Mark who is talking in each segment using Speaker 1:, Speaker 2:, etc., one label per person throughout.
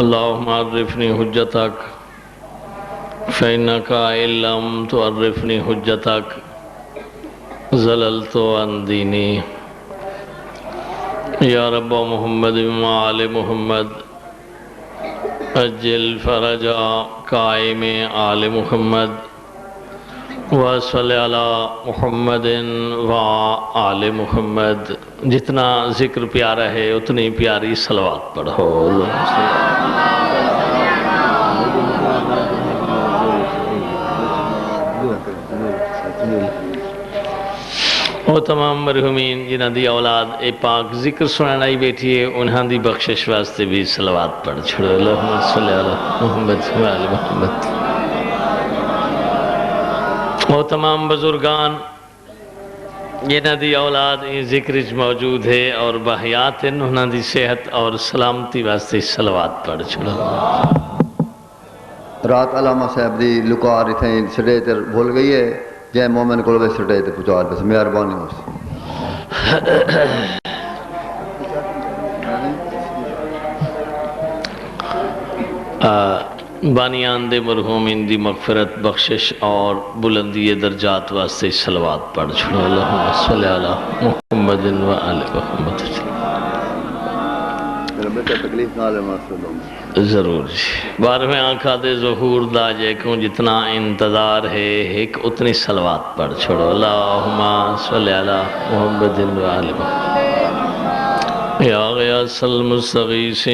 Speaker 1: اللهم عرفني حجتك فإنك إن لم تعرفني حجتك زللت عن ديني یا رب محمد وآل محمد اجل فرجا قائم آل محمد وصلی علی محمد وآل محمد. جتنا ذکر پیارا ہے اتنی پیاری صلوات پڑھو. وہ تمام مرحومین جنہاں دی اولاد اے پاک ذکر سنائی بیٹھی ہے انہاں دی بخشش واسطے بھی صلوات پڑھ چھڑو. اللہم صلی علی محمد وآل محمد. وہ تمام بزرگان جنہاں دی اولاد ان ذکر موجود ہے اور بحیات انہاں دی صحت اور سلامتی واسطے صلوات پڑھ چھڑو.
Speaker 2: رات علامہ صاحب دی لکار اتھیں سڑے تر بھول گئی ہے جائے مومن کو لوگ سٹے تے پچھوار بس مہربانی ہو سی.
Speaker 1: بانیان دے مرحومین دی مغفرت بخشش اور بلندی درجات واسطے صلوات پڑھ چھوڑو. اللہم صلی علی محمد وآل محمد.
Speaker 2: تکلیف نہ لے ماسلام
Speaker 1: ضرور جی. 12ویں آنکھا دے ظہور دا جے کیوں جتنا انتظار ہے ایک اتنی صلوات پڑھ چھوڑو. اللہم صلی علی محمد وآل محمد. یا غیاث المستغیثین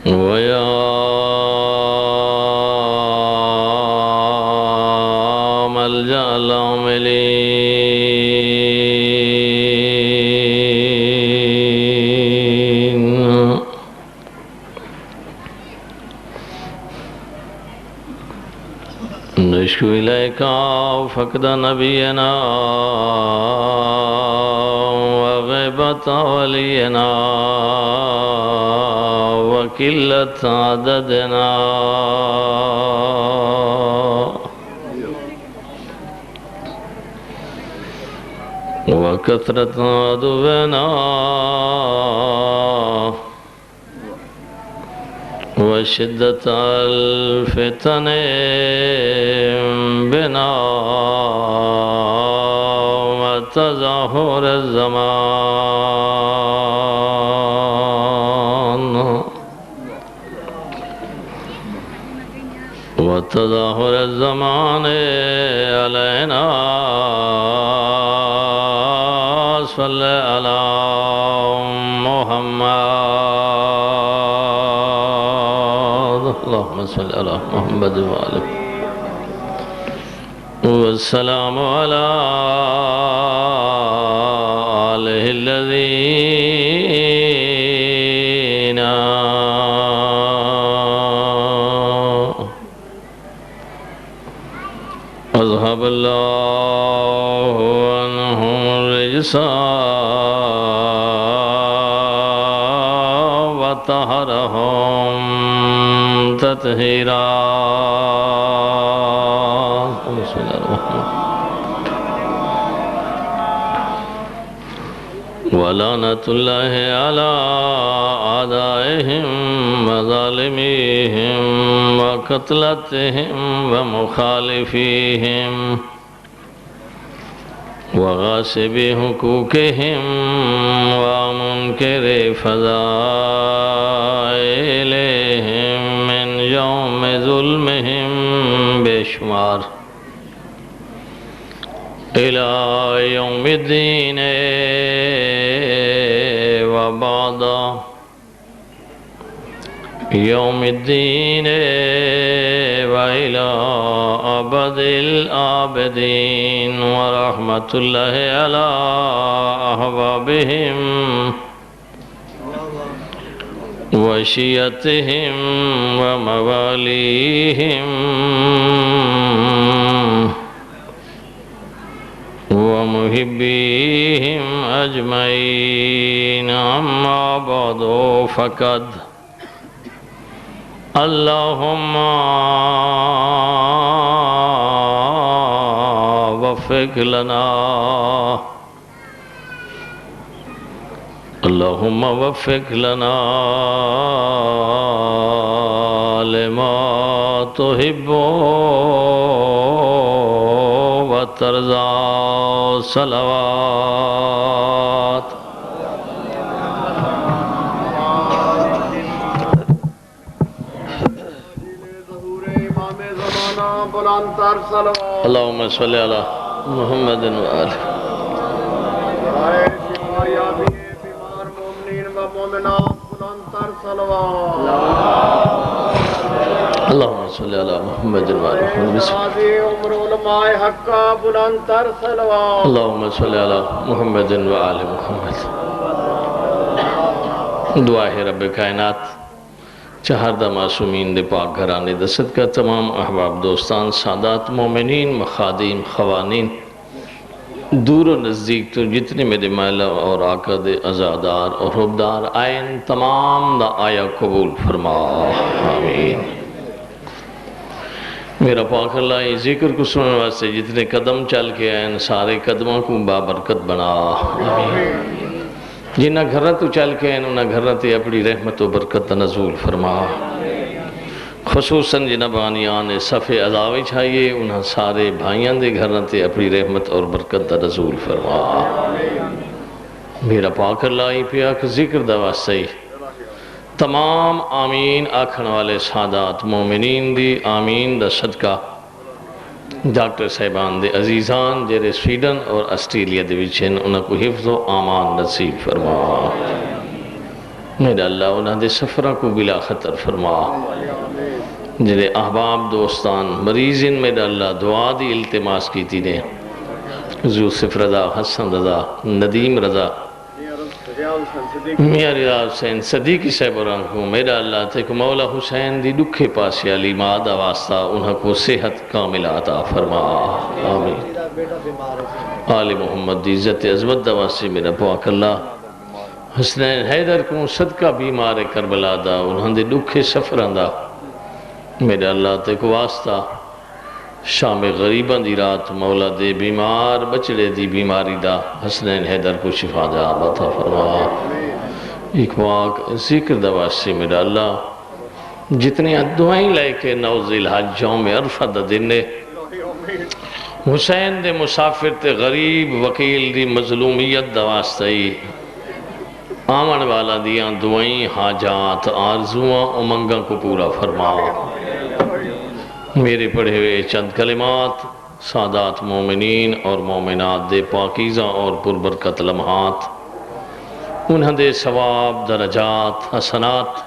Speaker 1: ویا ملجأ العاملین نشکو الیکا فقد نبینا وغیبت ولینا وقلت عددنا وكثرة عدونا وشدة الفتن بنا وتظاهر الزمان وتظاهر الزمان علينا صلی علی محمد. اللہم صلی علی محمد وآلہ والسلام علی آلہ الذین اذهب اللہ عنہم الرجس وطہرہم تطہیرا. ولعنت اللہ علی اعدائہم وظالمیہم وقتلتہم ومخالفیہم وغاصب حقوقہم ومنکر فضائلہم من یوم ظلمہم بے شمار الى یوم الدین وبعد یوم الدین وإلى أبد الآبدین ورحمت اللہ علی أحبابهم وشيعتهم ومواليهم ومحبيهم أجمعين. أما بعد فقد اللهم وفق لنا اللهم وفق لنا لما تحب وترضى صلوات اللهم صل على محمد وآله اللهم صل على محمد وآله اللهم صل على محمد وآل محمد دعا ہے رب کائنات چہاردہ معصومین دے پاک گھرانے دا صدقہ تمام احباب دوستان سادات مومنین مخادیم خوانین دور و نزدیک تو جتنے میرے مولا اور آقا دے عزادار اور حبدار آئین تمام دا آیا قبول فرما آمین میرا پاک اللہ یہ ذکر کو سننے واسطے جتنے قدم چل کے آئین سارے قدموں کو بابرکت بنا آمین جنہ گھرہ تو چل کے آئین انہ گھرہ تے اپنی رحمت و برکت نزول فرما خصوصاً جنہ بانیان صفِ عذاوی چھائیے انہاں سارے بھائیاں دے گھرہ تے اپنی رحمت اور برکت نزول فرما میرا پاک اللہ ہی پہ آکھ ذکر دا واسطے تمام آمین آکھن والے سادات مومنین دی آمین دا صدقہ ڈاکٹر صاحبان دے عزیزان جیرے سویڈن اور آسٹریلیا دے وچھن انہاں کو حفظ و امان نصیب فرما میرا اللہ انہاں دے سفرہ کو بلا خطر فرما جنہیں احباب دوستان مریضین میرا اللہ دعا دی التماس کی تھی نے یوسف رضا حسن رضا ندیم رضا میاں رضا حسین صدیقی صاحب رنکو میرا اللہ تک مولا حسین دی دکھے پاسی علی مادہ واسطہ انہاں کو صحت کامل عطا فرما آمین آل محمد دی عزت عظمت دا واسطے میرا پاک اللہ حسنین حیدر کو صدقہ بیمار کربلا دا انہاں دے دکھے سفران دا میرے اللہ تک واسطہ شام غریباں دی رات مولا دے بیمار بچڑے دی بیماری دا حسنین حیدر کو شفا دا عطا فرما ایک واقع ذکر دا واسطے میرا اللہ جتنی دعائیں لے کے نوز الحج یوم عرفہ دا دنے حسین دے مسافر تے غریب وکیل دی مظلومیت دا واسطے آمن والا دیاں دعائیں حاجات آرزوان امنگاں کو پورا فرما میرے پڑھے ہوئے چند کلمات سادات مومنین اور مومنات دے پاکیزہ اور پربرکت لمحات انہاں دے ثواب درجات حسنات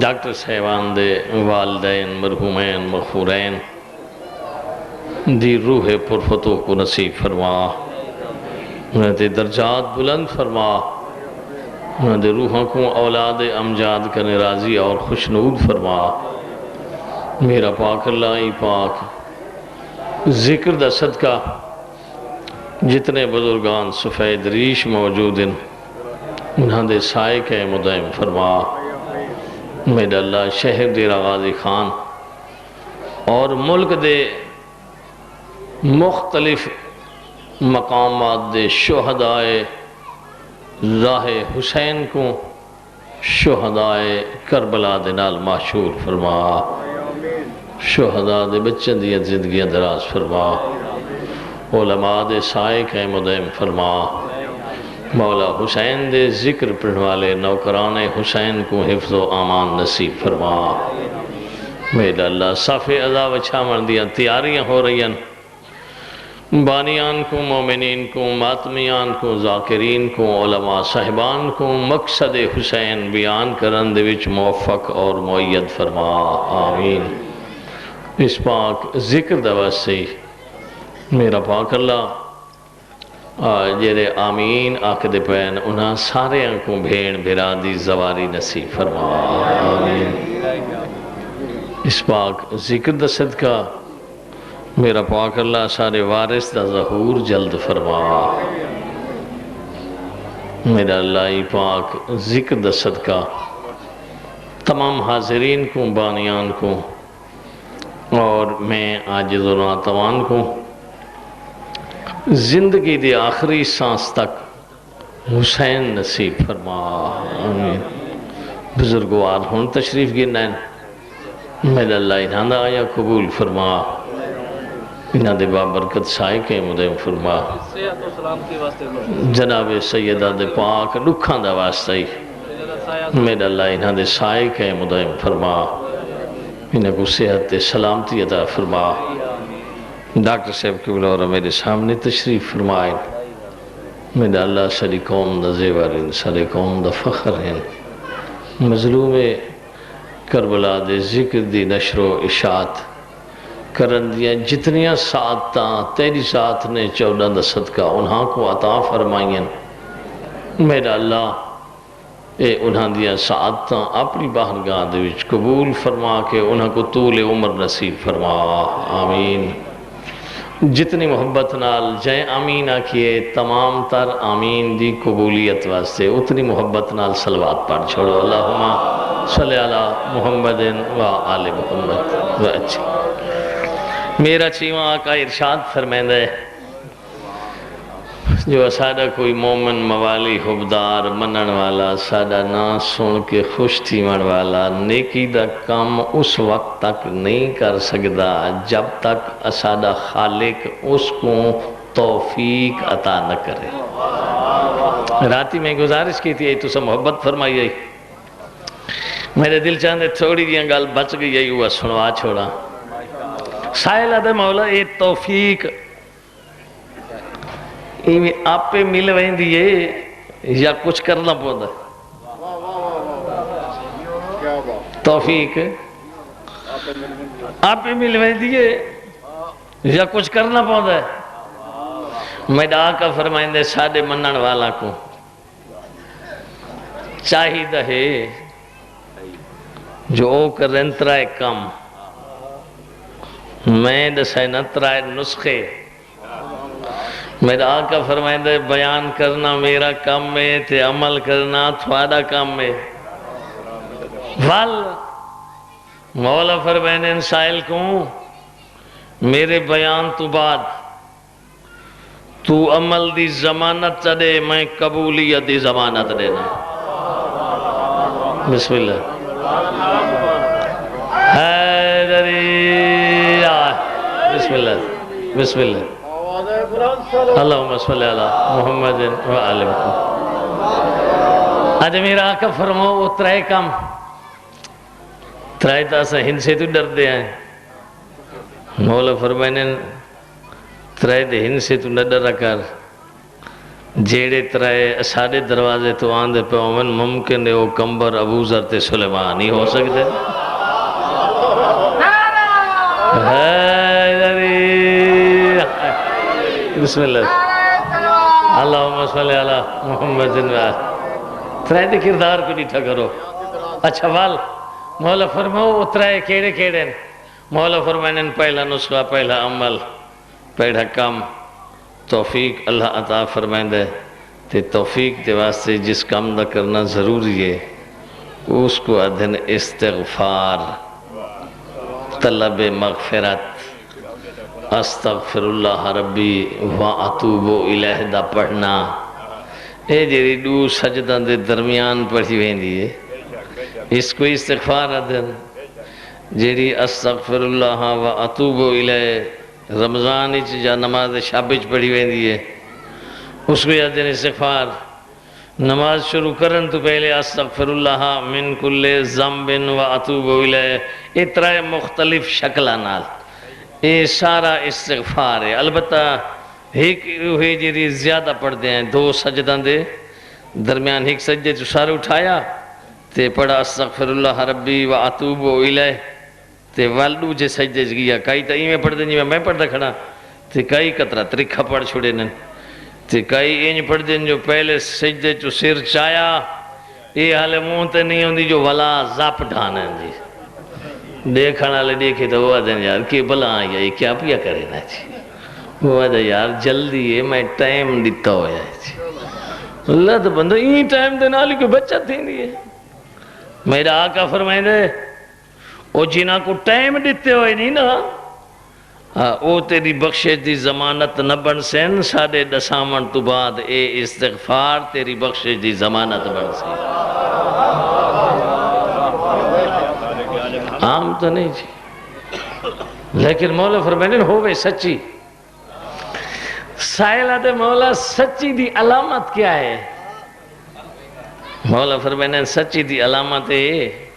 Speaker 1: ڈاکٹر صاحبان دے والدین مرحومین مغفورین دی روح پرفتوں کو نصیب فرما انہاں دے درجات بلند فرما انہاں دے روحوں کو اولاد امجاد کرنے راضی اور خوشنود فرما میرا پاک اللہ ہی پاک ذکر دا صدقہ جتنے بزرگان سفید ریش موجود ہیں انہاں دے سائے کے مدائم فرما میرا اللہ شہر دیرہ غازی خان اور ملک دے مختلف مقامات دے شہدائے راہ حسین کو شہدائے کربلا دے نال معشور فرما شہداء دے بچن دیا زندگیاں دراز فرما علماء دے سائے کے مدائم فرما مولا حسین دے ذکر پڑھوالے نوکران حسین کو حفظ و امان نصیب فرما میرا اللہ صف عزا وچھا مردیاں تیاریاں ہو رہی ہیں بانیان کو مومنین کو ماتمیان کو ذاکرین کو علماء صاحبان کو مقصد حسین بیان کرن دے وچ موفق اور معید فرما آمین اس پاک ذکر دوا سے میرا پاک اللہ جیرے آمین آقد پین انہاں سارے انکوں بھیڑ بھیرادی زواری نصیب فرما آمین اس پاک ذکر دا صدقہ میرا پاک اللہ سارے وارث دا ظہور جلد فرما میرا اللہ پاک ذکر دا صدقہ تمام حاضرین کو بانیان کو اور میں عاجز و ناتوان کو زندگی دی آخری سانس تک حسین نصیب فرما آمین بزرگوار ہون تشریف گرنائن میرا اللہ انہاں دا آیا قبول فرما انہاں دے بابرکت سائے کے مدعم فرما جناب سیدہ دے پاک دکھاں دا واسطہ ہی میرا اللہ انہاں دے سائے کے مدعم فرما انہاں کو صحت سلامتی عطا فرما ڈاکٹر صاحب کی بلورہ میرے سامنے تشریف فرمائیں میرا اللہ ساری قوم دا زیور ہیں ساری قوم دا فخر ہیں مظلوم کربلا دے ذکر دی نشر و اشاعت کرن دیا جتنیاں ساعتاں تیری ساتھ نے 14 دا صدقہ انہاں کو عطا فرمائیں میرا اللہ اے انہاں دیا ساعتاں اپنی باہرگاہ دے وچ قبول فرما کے انہاں کو طول عمر نصیب فرما آمین جتنی محبت نال جائیں آمین آکھئے تمام تر آمین دی قبولیت واسطے اتنی محبت نال صلوات پڑھ چھوڑو اللہم صلی علی محمد و آل محمد و اچھی میرا چیوان آقا ارشاد فرمیندہ ہے جو سادہ کوئی مومن موالی حبدار منن والا سادہ نا سن کے خوش تھیمن والا نیکی دا کام اس وقت تک نہیں کر سکتا جب تک سادہ خالق اس کو توفیق عطا نہ کرے راتی میں گزارش کی تھی تو سب محبت فرمائی ہے میرے دل چاندے تھوڑی دیاں گال بچ گئی ہے وہ سنوا چھوڑا سائلہ دے مولا اے توفیق آپ پہ مل وہیں دیئے یا کچھ کرنا پودا توفیق آپ پہ مل وہیں دیئے یا کچھ کرنا پودا میں آقا فرمائیں دے ساڑھے منن والا کو چاہی دا ہے جو او کرن ترائے کم میں دسائے نہ ترائے نسخے میرا آقا فرمائیں دے بیان کرنا میرا کام میں تے عمل کرنا تھوڑا کام میں مولا فرمائیں دے سائل کو میرے بیان تو بعد تو عمل دی ضمانت دے میں قبولیت دی ضمانت دینا بسم اللہ بسم اللہ بسم اللہ اللہم صلی اللہ محمد و آل محمد آج میرا آقا فرماؤ وہ ترائے کام ترائے تاسا ہن سے تو ڈر دے آئیں مولا فرمائنے ترائے دے ہن سے تو نہ ڈر رکھا جیڑے ترائے ساڑھے دروازے تو آندے پہ اومن ممکن ہے وہ کمبر ابو ذر تے سلیمان ہی ہو سکتے بسم اللہ اللہم صلی علی محمد ترائے دے کردار کو ڈیٹھا کرو اچھا وال مولا فرماؤ وہ ترائے کیڑے کیڑے مولا فرمائن پہلا نسخہ پہلا عمل پہلا کام توفیق اللہ عطا فرمائن دے تے توفیق دے واسطے جس کام دا کرنا ضروری ہے اس کو ادھن استغفار طلب مغفرت استغفر اللہ ربی واتوب الیہ دا پڑھنا اے جیری دو سجدان دے درمیان پڑھی ویندی ہے اس کو استغفار ادھن جیری استغفر اللہ واتوب الیہ رمضان جا نماز شابج پڑھی ویندی ہے اس کو ادھن استغفار نماز شروع کرن تو پہلے استغفر اللہ من کل ذنب واتوب الیہ اترائے مختلف شکلہ نال اے سارا استغفار ہے البتہ ایک ہوئی جیری زیادہ پڑھ دے ہیں 2 سجدان دے درمیان ایک سجدے جو سارے اٹھایا تے پڑھا استغفر اللہ ربی و اتوب الیہ تے والدو جے سجدے گیا کئی تا میں پڑھ دیں جی میں پڑھ دا کھڑا تے کئی قطرہ ترکھا پڑھ چھوڑے نن تے کئی اینج پڑھ دیں جو پہلے سجدے جو سر چایا یہ حال منہ تے نہیں ہوندی جو ولا زاپ ڈھانا ہے جی دیکھنا لے دیکھے تو وہ آدھیں یار کہ بلا آئی ہے کیا پیا کرے نا جی وہ آدھیں یار جلدی ہے میں ٹائم دیتا ہو جائے جی اللہ تو بندہ یہ ٹائم دینا لی کوئی بچہ تھی نہیں ہے میرا آقا فرمائیں دے وہ جنہ کو ٹائم دیتے ہوئے نہیں نا او تیری بخشش دی ضمانت نہ بن سین، ساڑھے دسامن تو بعد اے استغفار تیری بخشش دی ضمانت بن سین۔ عام تو نہیں جی، لیکن مولا فرمائنے ہوئے سچی۔ سائلہ دے مولا سچی دی علامت کیا ہے؟ مولا فرمائنے سچی دی علامت ہے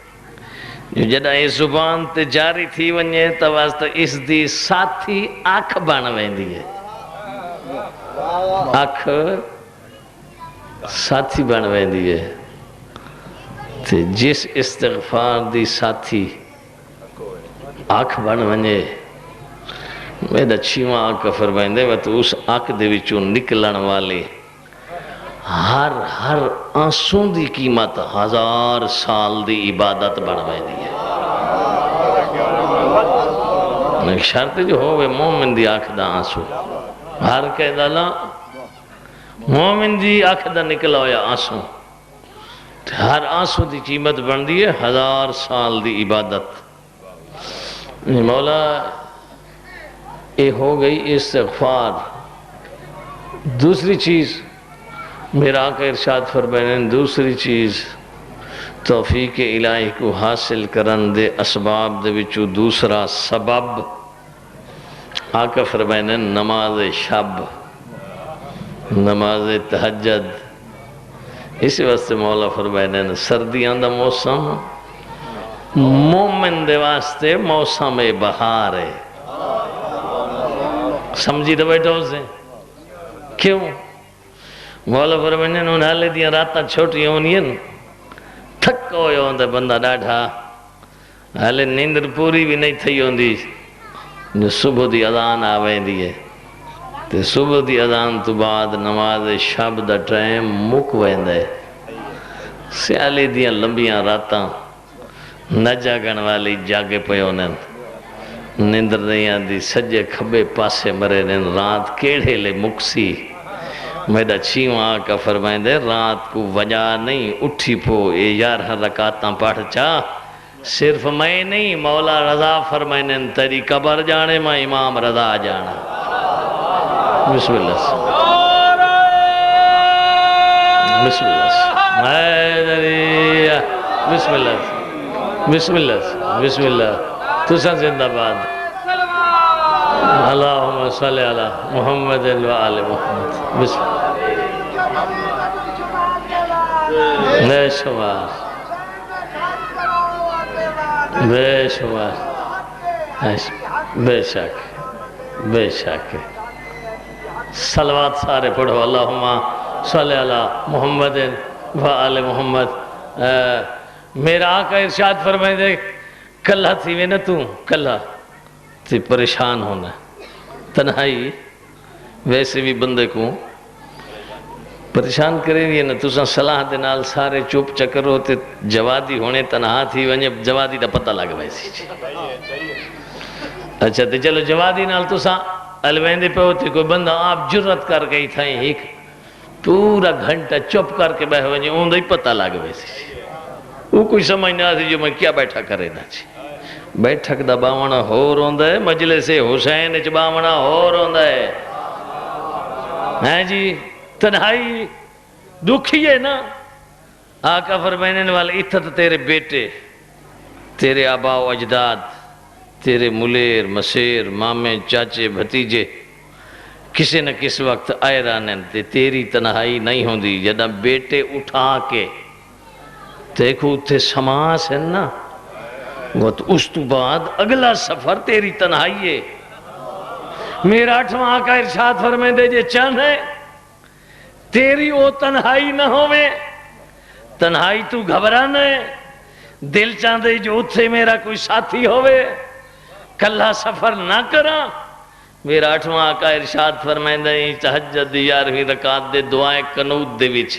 Speaker 1: جو جڑا یہ زبان تے جاری تھی ونجے تواسطہ اس دی ساتھی آنکھ بن ویندی ہے، آنکھ ساتھی بن ویندی ہے۔ تے جس استغفار دی ساتھی آنکھ بن ونجے میرا چھیواں آنکھ فرمائندے وہ تو اس آنکھ دے وچوں نکلن والے ہر آنسوں دی قیمت 1000 سال دی عبادت بن ویندی ہے۔ ایک شرط جو ہوئے مومن دی آنکھ دا آنسو، ہر کہہ دالا مومن دی آنکھ دا نکلا ہویا آنسو، ہر آنسو دی قیمت بن دی ہے 1000 سال دی عبادت۔ مولا یہ ہو گئی استغفار۔ دوسری چیز میرا آقا ارشاد فرمائیں، دوسری چیز توفیق الہی کو حاصل کرن دے اسباب دے وچو دوسرا سبب آقا فرمائیں نماز شب، نماز تہجد۔ اسی واسطے مولا فرمائیں سردیاں دا موسم مومن دے واسطے موسم بہار ہے۔ سمجھی تو بیٹھو اسے کیوں؟ مولا فرمائنے انہوں نے حالے دیا راتاں چھوٹی ہونی ہیں، تھک ہوئے ہوندے بندہ ڈاٹھا، حالے نیندر پوری بھی نہیں تھی ہوندی، جو صبح دی اذان آویں دیئے تے صبح دی اذان تو بعد نماز شب دا ٹائم مک ویندے۔ سیالی دیا لمبیاں راتاں نہ جاگن والی جاگے پہ ہونے، نیندر نہیں آندی، سجے کھبے پاسے مرے نین، رات کیڑے لے مکسی۔ میرا چھیواں آقا فرمائیں دے رات کو وجہ نہیں اٹھی پو، اے 11 رکعتاں پڑھ چاہ، صرف میں نہیں مولا رضا فرمائیں دے تیری قبر جانے میں امام رضا جانا۔ بسم اللہ بسم اللہ بسم اللہ بسم اللہ بسم اللہ تسا زندہ باد۔ اللہم صلی علی محمد و آل محمد۔ بسم اللہ بے شمار بے شمار بے شک بے شک۔ صلوات سارے پڑھو، اللہم صلی علی محمد و آل محمد۔ میرا آقا ارشاد فرمائے دے کلہ تھی میں نہ تو کلہ تھی پریشان ہونا، تنہائی ویسے بھی بندے کو پریشان کرے گی نا۔ تساں صلاح دے نال سارے چوپ چکر ہوتے جوادی ہونے تنہا تھی ونجے جوادی دا پتہ لگ ویسی جی۔ اچھا تے چلو جوادی نال تساں الویندے پہ ہوتے کوئی بندہ آپ جرت کر گئی تھا ایک پورا گھنٹہ چپ کر کے بہ ونجے اون دا ہی پتہ لگ ویسی جی۔ وہ کوئی سمجھ نہ آتی جو میں کیا بیٹھا کرے نا جی۔ بیٹھک دا باونا ہو روندا ہے، مجلس حسین اچ باونا ہو روندا ہے۔ ہیں جی تنہائی دکھی ہے نا۔ آقا فرمائنے والے اتھت تیرے بیٹے، تیرے آبا و اجداد، تیرے ملیر مسیر مامے چاچے بھتیجے کسی نہ کس وقت آئے رانن تے تیری تنہائی نہیں ہوندی۔ جدہ بیٹے اٹھا کے دیکھو اتھے سماس ہے نا، وہ تو اس تو بعد اگلا سفر تیری تنہائی ہے۔ میرا 8واں آقا ارشاد فرمائے دے جے چند ہے تیری وہ تنہائی نہ ہوئے، تنہائی تو گھبرانا ہے، دل چاندے جو اتھے میرا کوئی ساتھی ہوئے، کلہ سفر نہ کرا۔ میرا 8واں آقا ارشاد فرمائے دے تہجد دی 11ویں رکعت دے دعائیں قنوت دے وچ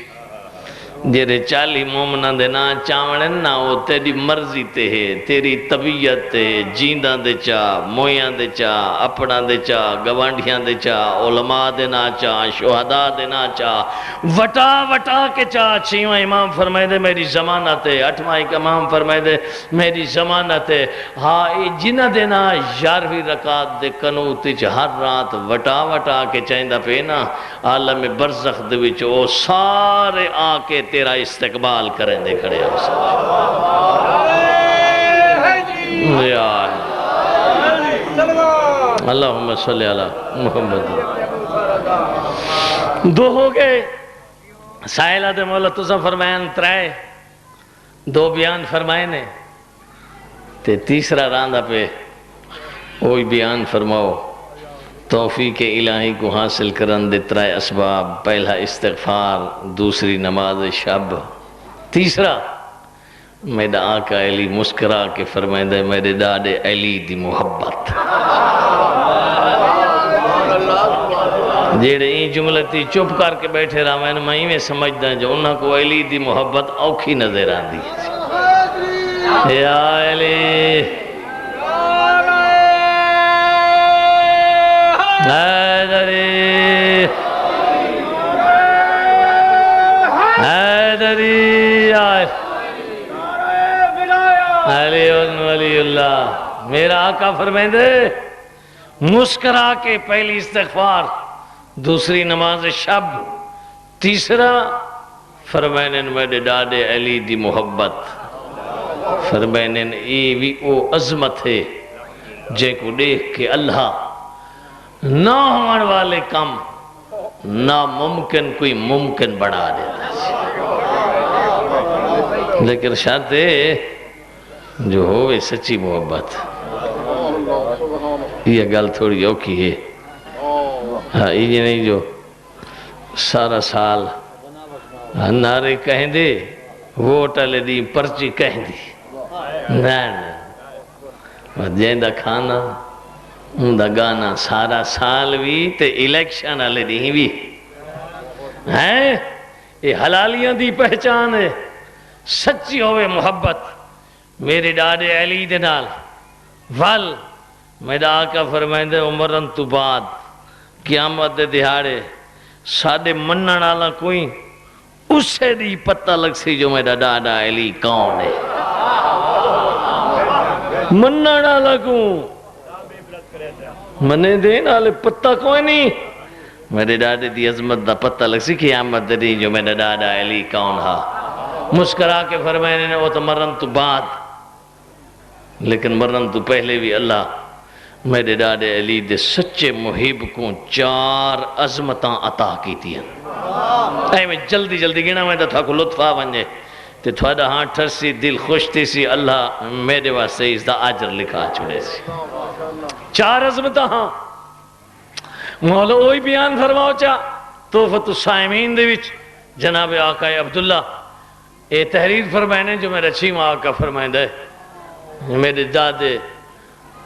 Speaker 1: جیرے 40 مومنہ دے نا چاوڑن نا وہ تیری مرضی تے ہے، تیری طبیعت تے، جیندہ دے چاہ، مویاں دے چاہ، اپنا دے چاہ، گوانڈیاں دے چاہ، علماء دے نا چاہ، شہداء دے نا چاہ، وٹا وٹا کے چاہ. 6واں امام فرمائے دے میری ضمانت ہے، 8واں امام فرمائے دے میری ضمانت ہے. ہاں جنہ دے نا 11ویں رکعت دے قنوت وچ ہر رات وٹا وٹا کے چاہندہ پہ نا عالم برزخ دے وچ او سارے آ کے تیرا استقبال کریں دے کھڑے ہو سکتے. اللہم صلی علی محمد. دو ہو گئے سائلہ دے مولا تُسا فرمائن 3 2 بیان فرمائے نے تے تیسرا راندہ پہ وہی بیان فرماؤ. توفیق الہی کو حاصل کرن دے 3 اسباب. پہلا استغفار، دوسری نماز شب، تیسرا میرا آقا علی مسکرا کے فرمائے دے میرے ڈاڈے علی دی محبت. جیڑے این جملتی چپ کر کے بیٹھے رہا میں سمجھدا جو انہاں کو علی دی محبت اوکھی نظر آندی ہے. یا علی حیدری حیدری علی ولی اللہ. میرا آقا فرمائیں دے مسکرا کے پہلی استغفار، دوسری نماز شب، تیسرا فرمائیں میرے ڈاڈے علی دی محبت. فرمائیں ای بھی او عظمت ہے جے کو دیکھ کے اللہ نہ ہونے والے کم ناممکن کوئی ممکن بنا دیتا ہے. لیکن شرط ہے جو ہوئے سچی محبت. یہ گل تھوڑی اوکھی ہے. ہاں یہ نہیں جو سارا سال نعرے کہیں دے ووٹ لے دی پرچی کہیں دی نہ جیندہ کھانا اندہ گانا سارا سال بھی تے الیکشن لے دی بھی ہیں. یہ حلالیاں دی پہچان ہے. سچی ہوئے محبت میرے ڈاڈے علی دے نال ول میرا آقا فرمائیں دے عمرن تو بعد قیامت دے دہاڑے ساڑے منن والا کوئی اس سے دی پتہ لگ سی جو میرا ڈاڈا علی کون ہے. منن والا کو منے دے نالے پتہ کوئی نہیں. میرے ڈاڈے دی عظمت دا پتہ لگ سی قیامت دے جو میرا ڈاڈا علی کون ہا. مسکرا کے فرمائنے نے وہ تو مرن تو بعد لیکن مرن تو پہلے بھی اللہ میرے ڈاڈے علی دے سچے محب کو 4 عظمتاں عطا کی تھی. اے میں جلدی جلدی گنا میں تھا کو لطفہ بنجے تے تھوڑا ہاں ٹھرسی دل خوش تھی سی اللہ میرے واسطے اس دا عجر لکھا چھوڑے سی. 4 عظمتاں ہاں مولا وہی بیان فرماؤ چاہ توفت السائمین دے وچ جناب آقا عبداللہ اے تحریر فرمائنے جو میرا 6واں آقا فرمائن دے میرے دادے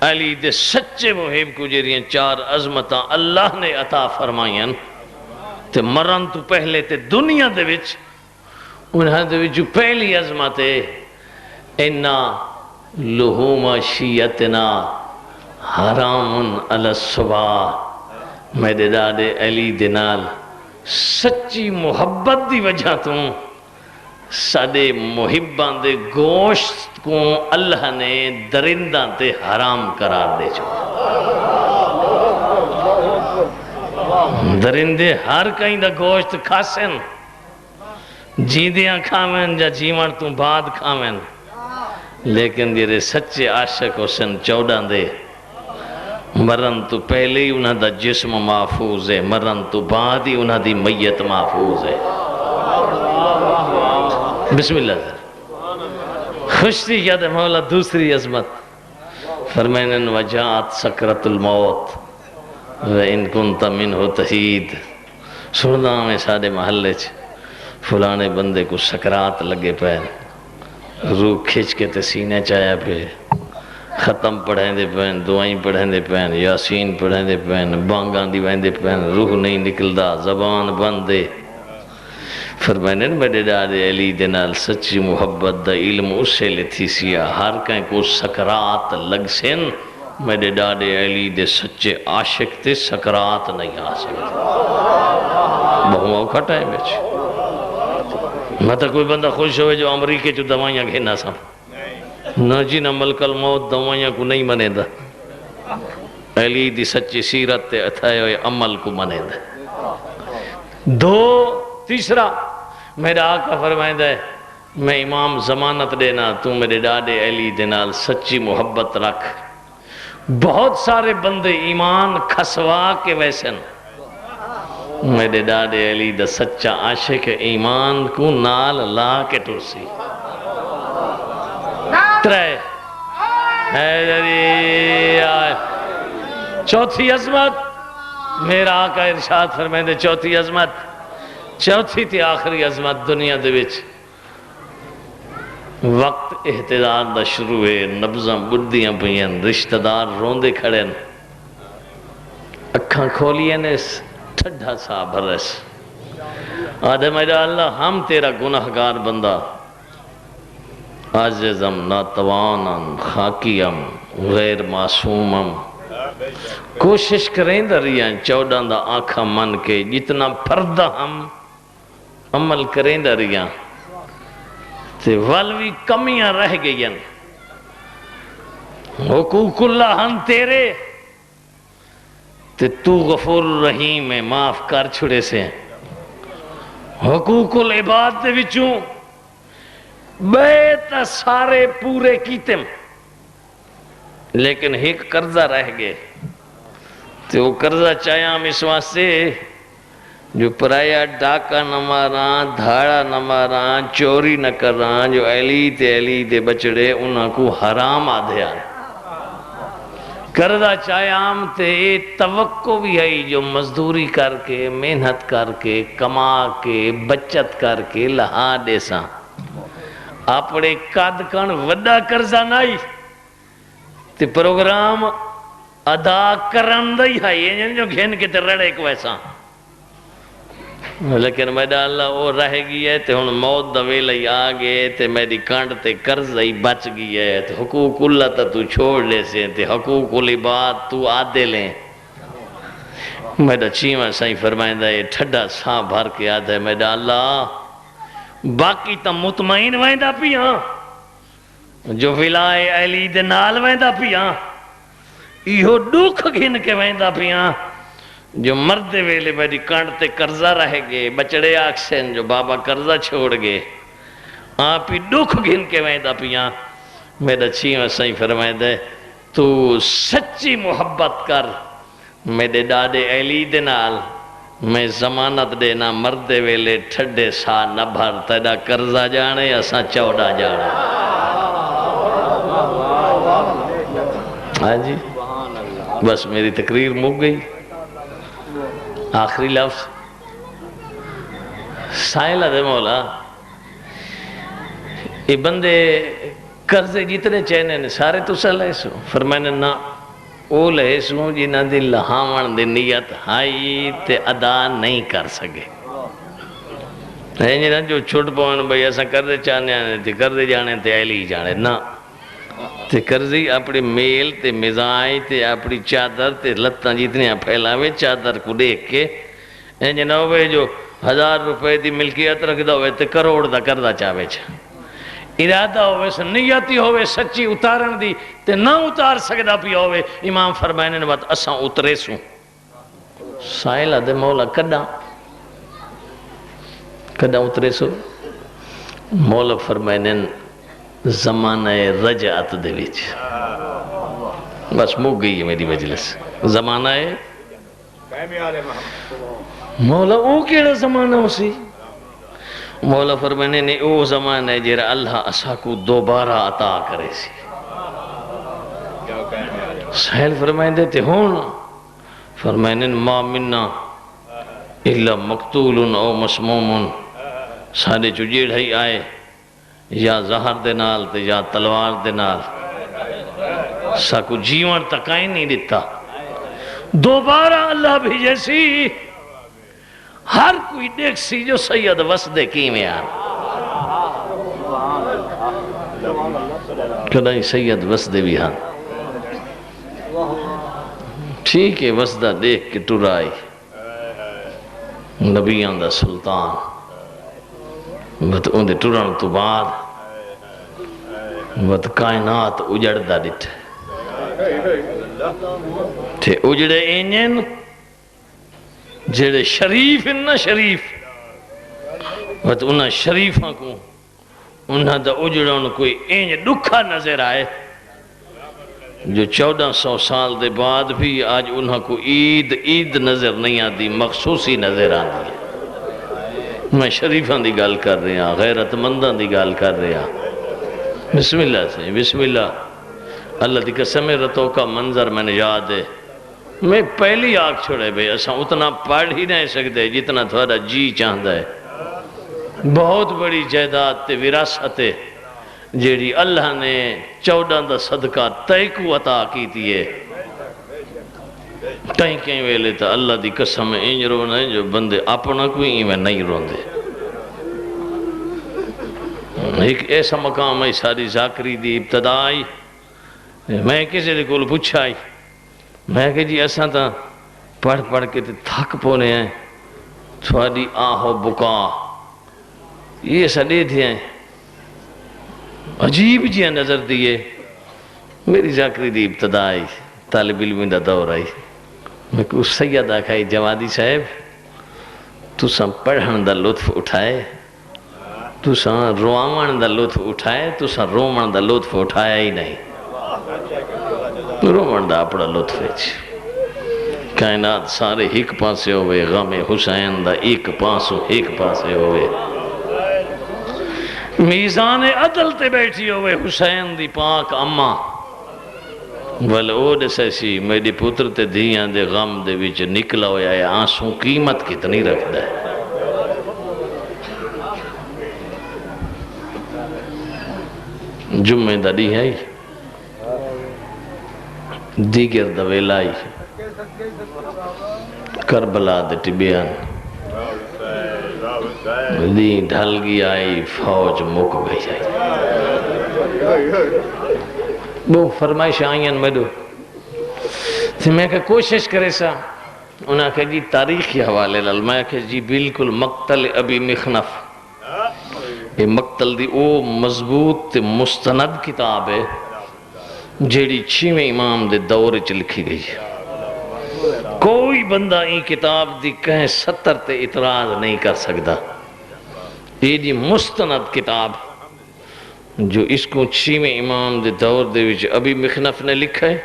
Speaker 1: علی دے سچے محب کو جیریاں 4 عظمتاں اللہ نے عطا فرمائیں تے مرن تو پہلے تے دنیا دے وچ انہاں دے وچ جو پہلی عظمت ہے اِنَّا لُحُومَ شِیَّتِنَا حَرَامٌ عَلَى الصُّبَاح. میرے دادے علی دنال سچی محبت دی وجہ تو سادے محبان دے گوشت کو اللہ نے درندان تے حرام قرار دے چھو. درندے ہر کہیں دا گوشت کھاسن جیدیاں کھامن یا جیوان تو بعد کھامن لیکن دیرے سچے عاشق حسن 14 دے مرن تو پہلے ہی انہاں دا جسم محفوظ ہے مرن تو بعد ہی انہاں دی میت محفوظ ہے. بسم اللہ خوش تھی یاد مولا. دوسری عظمت فرمائنن وجات سکرت الموت وَإِن كُنْتَ مِنْهُ تَحِيد. سننا ہمیں سارے محلے فلانے بندے کو سکرات لگے پہن روح کھچ کے تسینے چاہیا پہ ختم پڑھیں دے پہن دعائیں پڑھیں دے پہن یاسین پڑھیں دے پہن بانگاں دی وہیں دے پہن روح نہیں نکل دا زبان بند دے. فرمائنے میرے ڈاڈے علی دے نال سچی محبت دا علم اسے لتھی سیا ہر کہیں کو سکرات لگ سن میرے ڈاڈے علی دے سچے عاشق تے سکرات نہیں آ سکتے بہت اوکھا ٹائم ہے میں تو کوئی بندہ خوش ہوئے جو امریکہ چو دوائیاں گھینا سا نہ جی نہ ملک الموت دوائیاں کو نہیں منے دا علی دی سچی سیرت تے اتھائے ہوئے عمل کو منے دا دو تیسرا میرا آقا فرمائندہ ہے میں امام ضمانت دینا تو میرے ڈاڈے علی دے نال سچی محبت رکھ بہت سارے بندے ایمان کھسوا کے ویسن میرے ڈاڈے علی دا سچا عاشق ایمان کو نال لا کے ٹرسی ترے حیدری آئے چوتھی عظمت میرا آقا ارشاد فرمائندہ چوتھی عظمت چوتھی تھی آخری عظمت دنیا دے وچ وقت احتدار دا شروع ہے نبضاں بڑھدیاں پئین رشتہ دار روندے کھڑین اکھاں کھولئے نے ٹھڈا سا بھرس آدھے میرا اللہ ہم تیرا گناہگار بندہ عاجزم ناتوانم خاکیم غیر معصومم کوشش کریں دریاں چودہ دا آنکھا من کے جتنا پردہ ہم عمل کریں دریاں تے والوی کمیاں رہ گئیں حقوق اللہ ہم تیرے تے تو غفور رحیم ہے معاف کر چھڑے سے حقوق العباد دے وچوں بیت سارے پورے کیتم لیکن ایک قرضہ رہ گئے تو وہ قرضہ چاہیاں ہم اس واسطے جو پرایا ڈاکہ نہ ماراں دھاڑا نہ ماراں چوری نہ کراں جو علی دے بچڑے انہاں کو حرام آدھے آئے قرضہ چاہیاں ہم تے توقع بھی ہے جو مزدوری کر کے محنت کر کے کما کے بچت کر کے لہا دے ساں اپنے قد کن وڈا قرضہ نہیں تے پروگرام ادا کرن دئی ہے یہ جو گھن کے تے رڑے کو ایسا لیکن میڈا اللہ وہ رہ گئی ہے تے ہن موت دوے لئی آگے تے میری کانڈ تے قرضہ ہی بچ گئی ہے تے حقوق اللہ تا تو چھوڑ لے سے تے حقوق العباد تو آدھے لیں میڈا چیمہ سائیں فرمائندہ ہے ٹھڈا ساں بھر کے آدھے میڈا اللہ باقی تا مطمئن ویندہ پیاں جو ولائے علی دے نال ویندہ پیاں ایہو دکھ گھن کے ویندہ پیاں جو مرد ویلے میری کانڈ تے قرضہ رہ گئے بچڑے آکسین جو بابا قرضہ چھوڑ گئے آپ ہی دکھ گھن کے ویندہ پیاں میرا چیمہ سائیں فرمائے دے تو سچی محبت کر میرے ڈاڈے علی دے نال میں ضمانت دینا مرد ویلے ٹھڈے سا نہ بھر تیڑا قرضہ جانے اساں چوڑا جانے ہاں جی بس میری تقریر مک گئی آخری لفظ سائلہ دے مولا یہ بندے قرضے جتنے چہنے نے سارے تو سا لے سو فرمائنے نا او لے سو جنہ دی لہاون دی نیت ہائی تے ادا نہیں کر سکے جنہ جو چھوٹ پوان بھئی ایسا قرضے چاہنے آنے تے قرضے جانے تے علی جانے نا تے قرضی اپنی میل تے مزائی تے اپنی چادر تے لتاں جتنی پھیلاوے چادر کو دیکھ کے جنہ ہوئے جو 1000 روپے دی ملکیت رکھ دا ہوئے تے کروڑ دا قرضہ چاہوے چھا ارادہ ہوئے نیتی ہوئے سچی اتارن دی تے نہ اتار سکدا پی ہوئے امام فرمائنے نے بات اساں اترے سوں سائلہ دے مولا کڈا اترے سو مولا فرمائنے زمانہ رجعت دے وچ بس مک گئی ہے میری مجلس زمانہ ہے مولا او کیڑا زمانہ اسی مولا فرمانے نے او زمانہ ہے جیرا اللہ اسا کو دوبارہ عطا کرے سی سہیل فرمائیں دیتے ہون فرمائنے ما مننا الا مقتول او مسموم سارے جو جیڑ ہی آئے یا زہر دے نال تے یا تلوار دے نال سا کو جیون تکائیں نہیں دیتا دوبارہ اللہ بھیجے سی ہر کوئی دیکھ سی جو سید وسدے کی میں آن کدائی سید وسدے بھی ہاں ٹھیک ہے وسدہ دیکھ کے ٹرائی نبیان دا سلطان بات اندے ٹران تو بعد بات کائنات اجڑ دا ڈٹ تھے اجڑے اینین جڑے شریف نہ شریف بات انہاں شریفاں کو انہاں دا اجڑان کوئی اینج دکھا نظر آئے جو 1400 سال دے بعد بھی آج انہاں کو عید نظر نہیں آتی مخصوصی نظر آتی ہے میں شریفان دی گال کر رہا غیرت مندان دی گال کر رہا بسم اللہ سے بسم اللہ اللہ دی قسم رتوں کا منظر میں نے یاد ہے میں پہلی آگ چھوڑے بے ایسا اتنا پڑھ ہی نہیں سکتے جتنا تھوڑا جی چاہتا ہے بہت بڑی جائیداد تے وراثت ہے جیڑی اللہ نے 14 دا صدقہ تے کو عطا کی تیے کہیں کہیں ویلے تا اللہ دی قسم انج رونا ہے جو بندے اپنا کوئی ایمیں نہیں رون دے ایک ایسا مقام ہے ساری ذاکری دی ابتدائی میں کسی لئے کول پوچھائی میں کہ جی ایسا تا پڑھ کے تھک پونے ہیں تھوڑی آہو بکا یہ ایسا دے دیا ہیں عجیب جی نظر دیئے میری ذاکری دی ابتدائی طالب علمی دا دور آئی میں کچھ سید آکھائی جوادی صاحب تو سن پڑھن دا لطف اٹھائے تو سن روامن دا لطف اٹھائے تو سن رومن دا لطف اٹھایا ہی نہیں رومن دا اپنا لطف ہے کائنات سارے ایک پاسے ہوئے غم حسین دا ایک پاسوں ایک پاسے ہوئے میزان عدل تے بیٹھی ہوئے حسین دی پاک اممہ ولعود سیسی میری پتر تے دیاں دے غم دے وچ نکلا ہویا ہے آنسوں قیمت کتنی رکھ دے جمعہ دا دی ہے دیگر دا ویلائی کربلا دے ٹبیان دی ڈھل گئی آئی فوج مک گئی آئی وہ فرمائش آئین میڈو تو میں کہ کوشش کرے سا انہاں کہ جی تاریخی حوالے لال میں کہ جی بالکل مقتل ابی مخنف یہ مقتل دی او مضبوط مستند کتاب ہے جیڑی 6ویں امام دے دور چ لکھی گئی ہے کوئی بندہ این کتاب دی کہیں 70 تے اعتراض نہیں کر سکتا یہ دی مستند کتاب جو اس کو 6ویں امام دے دور دے وچ ابی مخنف نے لکھا ہے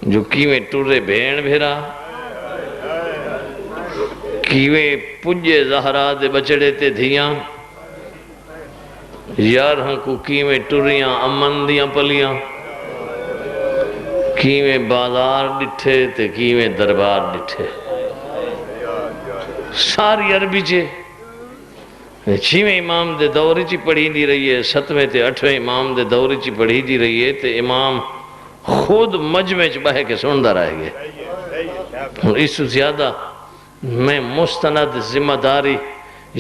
Speaker 1: جو کیویں ٹورے بھین بھیرا کیویں پجے زہرا دے بچڑے تے دھیاں یارہاں کو کیویں ٹوریاں امن دیاں پلیاں کیویں بازار ڈٹھے تے کیویں دربار ڈٹھے ساری عربی چھے 6ویں امام دے دوری چی پڑھی دی رہی ہے 7ویں تے 8ویں امام دے دوری چی پڑھی دی رہی ہے تے امام خود مجمع چ بہے کے سندہ رہے گے اور اس سے زیادہ میں مستند ذمہ داری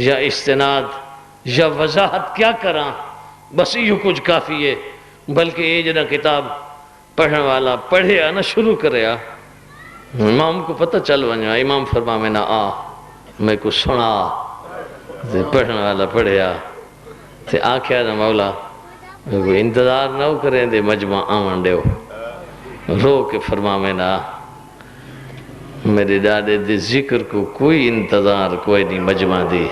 Speaker 1: یا استناد یا وضاحت کیا کراں بس یہ کچھ کافی ہے بلکہ یہ جنہ کتاب پڑھنے والا پڑھے آنا شروع کرے آ امام کو پتہ چل ونجا امام فرما میں نہ آ میں کو سنا پڑھنے والا پڑھے آ تے آکھیا نا مولا انتظار نہ کریں دے مجمع آمن دیو رو کے فرما میں نہ میرے ڈاڈے دے ذکر کو کوئی انتظار کوئی نہیں مجمع دی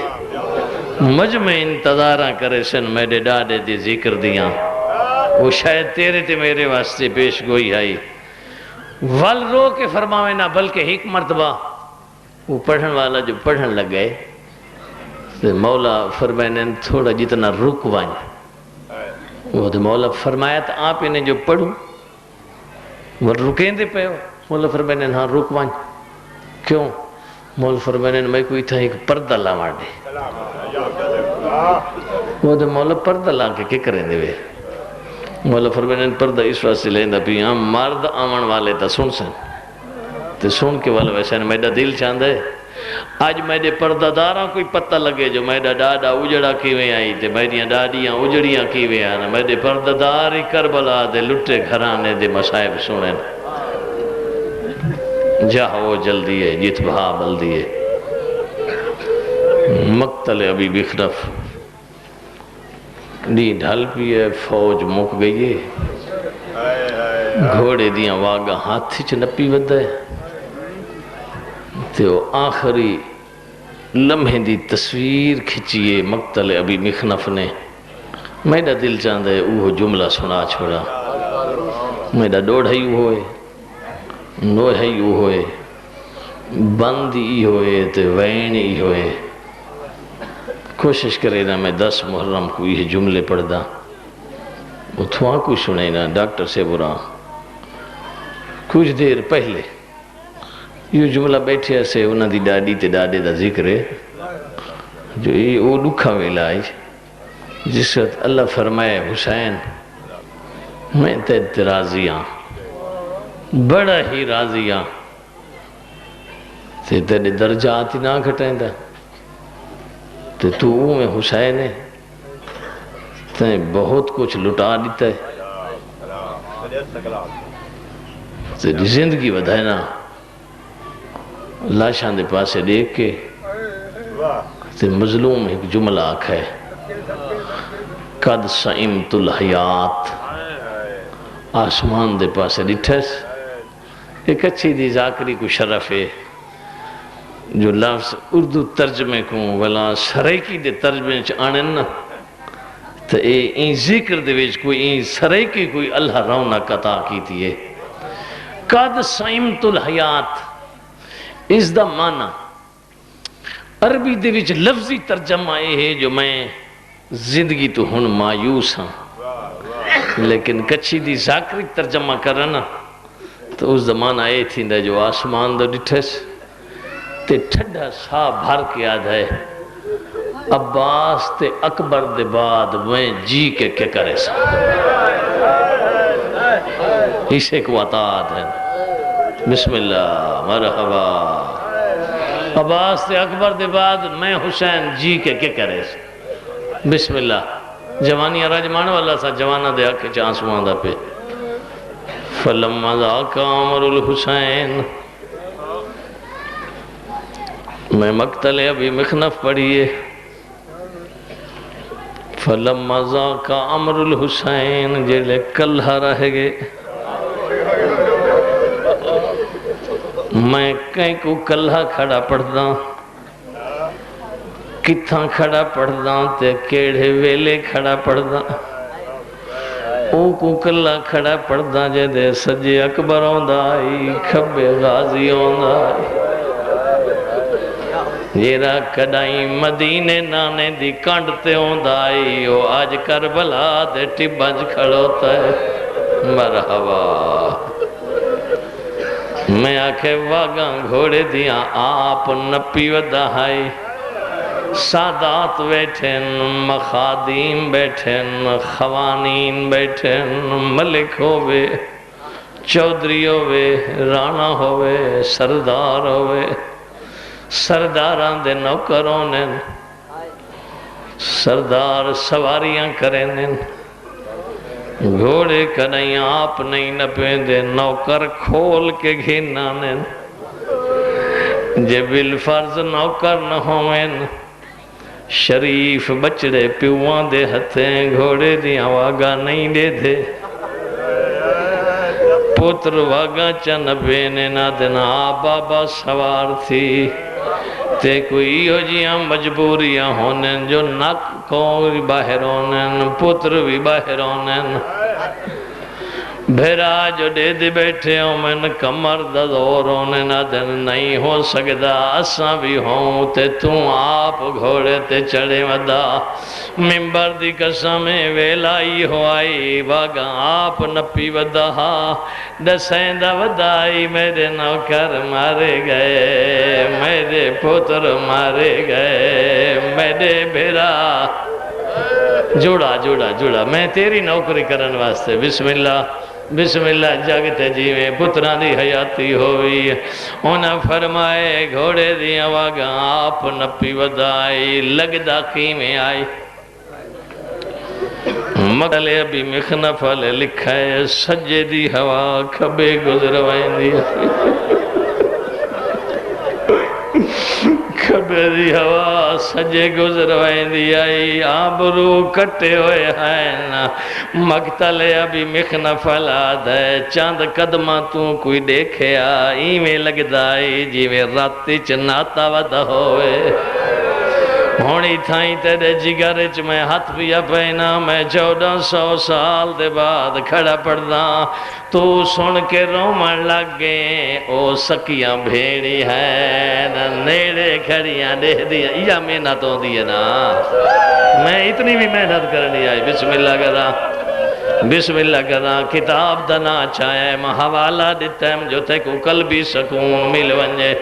Speaker 1: مجمع انتظاراں کرے سن میرے ڈاڈے دے ذکر دیاں وہ شاید تیرے تے میرے واسطے پیش گوئی آئی ول رو کے فرماوے نہ بلکہ ایک مرتبہ وہ پڑھن والا جو پڑھن لگ گئے تو مولا فرمائنے تھوڑا جتنا رک وائیں وہ تو مولا فرمایا تھا آپ انہیں جو پڑھوں وہ رکیں دے پہ ہو مولا فرمائنے ہاں رک وائیں کیوں مولا فرمائنے میں کوئی تھا ایک پردہ لا مار دے وہ تو مولا پردہ لا کے کریں دے وے مولا فرمائنے پردہ اس واسطے لیندہ بھی ہم مرد آمن والے تا سن سن تے سن کے والا ویسے میڈا دل چاندہ ہے آج میرے پردہ داراں کوئی پتہ لگے جو میرا ڈاڈا اجڑا کیویں آئی تے میریاں ڈاڈیاں اجڑیاں کیویں آن میرے پردہ دار ہی کربلا دے لٹے گھرانے دے مصائب سنن جاؤ جلدی ہے جت بہا بلدی ہے مقتل ابی مخنف ڈی ڈھل پی ہے فوج مک گئی ہے گھوڑے دیاں واگا ہاتھ چ نپی ود ہے تو آخری لمحے دی تصویر کھچیے مقتل ابی مخنف نے میرا دل چاہتا ہے وہ جملہ سنا چھوڑا میرا ڈوڑ ہی ہوئے نو ہی ہوئے بند ہی ہوئے تے وین ہی ہوئے کوشش کرے نا میں 10 محرم کو یہ جملے پڑھ دا اتھواں کو سنے نا ڈاکٹر سے برا کچھ دیر پہلے یہ جملہ بیٹھے ایسے انہاں دی ڈاڈی تے ڈاڈے دا ذکر ہے جو یہ وہ لکھا ویلا ہے جس وقت اللہ فرمائے حسین میں تے راضی ہاں بڑا ہی راضی ہاں تے تیرے درجات ہی نہ گھٹیں دا تو میں حسین ہے تے بہت کچھ لٹا دیتا ہے تیری زندگی ودھائے نا لاشاں دے پاسے دیکھ کے تے مظلوم ایک جملہ آکھا ہے قد سئمت الحیات آسمان دے پاسے ڈٹھس ایک اچھی دی ذاکری کو شرف ہے جو لفظ اردو ترجمے کو ولا سریکی دے ترجمے آنے نا تو این ذکر دے ویچ کوئی این سریکی کوئی اللہ رونق عطا کی تھی ہے قد سئمت الحیات اس دا معنی عربی دے ویچ لفظی ترجمہ ہے جو میں زندگی تو ہن مایوس ہاں لیکن کچھی دی ذاکری ترجمہ کرنا تو اس زمانہ آئے تھی دا جو آسمان دا ڈٹھس تے ٹھڈا سا بھر کے یاد ہے عباس تے اکبر دے بعد میں جی کے کیا کرے سا اسے کو عطاعت ہے بسم اللہ مرحبا عباس تے اکبر دے بعد میں حسین جی کے کیا کرے سا بسم اللہ جوانی راجمان والا سا جوانہ دے آکے چانسوان دا پہ فلما ذاک عمر الحسین میں مقتل ابی مخنف پڑھیے فلما ذاک عمر الحسین جلے کلہ رہ گئے میں کہیں کو کلہ کھڑا پڑھدا کتھاں کھڑا پڑھدا تے کیڑے ویلے کھڑا پڑھدا او کو کلہ کھڑا پڑھدا جے دے سجے اکبر ہوندا آئی کھبے غازی ہوندا آئی جیرا کڈائی مدینے نانے دی کانڈتے ہوندا آئی او آج کربلا دے ٹبانج کھڑوتا ہے مرحبا میں آکھے واگاں گھوڑے دیاں آپ نپی ودا ہائی سادات بیٹھن مخادیم بیٹھن خوانین بیٹھن ملک ہوئے چودری ہوئے رانا ہوئے سردار ہوئے سرداران دے نوکروں نے سردار سواریاں کریں گھوڑے کنہیں آپ نہیں نپیں دے نوکر کھول کے گھینا نے جے بالفرض نوکر نہ ہوئیں شریف بچڑے پیوان دے ہتھیں گھوڑے دیاں واگا نہیں دے دے پتر واگا چن بینے نہ دینا بابا سوار تھی تے کوئی ہو جیاں مجبوریاں ہونے جو نک کوئی باہر ہونے پتر بھی باہر ہونے بھیرا جو دے دے بیٹھے ہوں میں کمر دور ہونے نہ دن نہیں ہو سکتا اساں بھی ہوں تے توں آپ گھوڑے تے چڑھے ودا ممبر دی قسم ویلائی ہوئی واگا آپ نپی ودا دسیندہ ودائی میرے نوکر مارے گئے میرے پتر مارے گئے میرے بھیرا جوڑا میں تیری نوکری کرن واسطے بسم اللہ بسم اللہ جگتے جیویں پتران دی حیاتی ہوئی انہاں فرمائے گھوڑے دیاں واگاں آپ نپی ودائی لگدہ قیمیں آئی مقلے ابھی مخنف والے لکھا ہے سجے دی ہوا کھبے گزروائیں دیا کھبے دی ہوا سجے گزروائیں دیا آبرو کٹے ہوئے ہیں مقتل ابھی مخنف والا دے چاند قدمہ تو کوئی دیکھے آئی میں لگ دائی جی میں راتی چناتا ودہ ہوئے ہونی تھائیں تیرے جگرچ میں ہاتھ پیا پہنا میں 1400 سال دے بعد کھڑا پڑھنا تو سن کے رومن لگ گئے او سکیاں بھیڑی ہے نیڑے کھڑیاں دے دیا یہ محنت ہو دی ہے نا میں اتنی بھی محنت کرنی آئی بسم اللہ کرا بسم اللہ کرا کتاب دنا چاہے حوالہ دیتا ہے جو تے کو قلبی سکون مل ونجے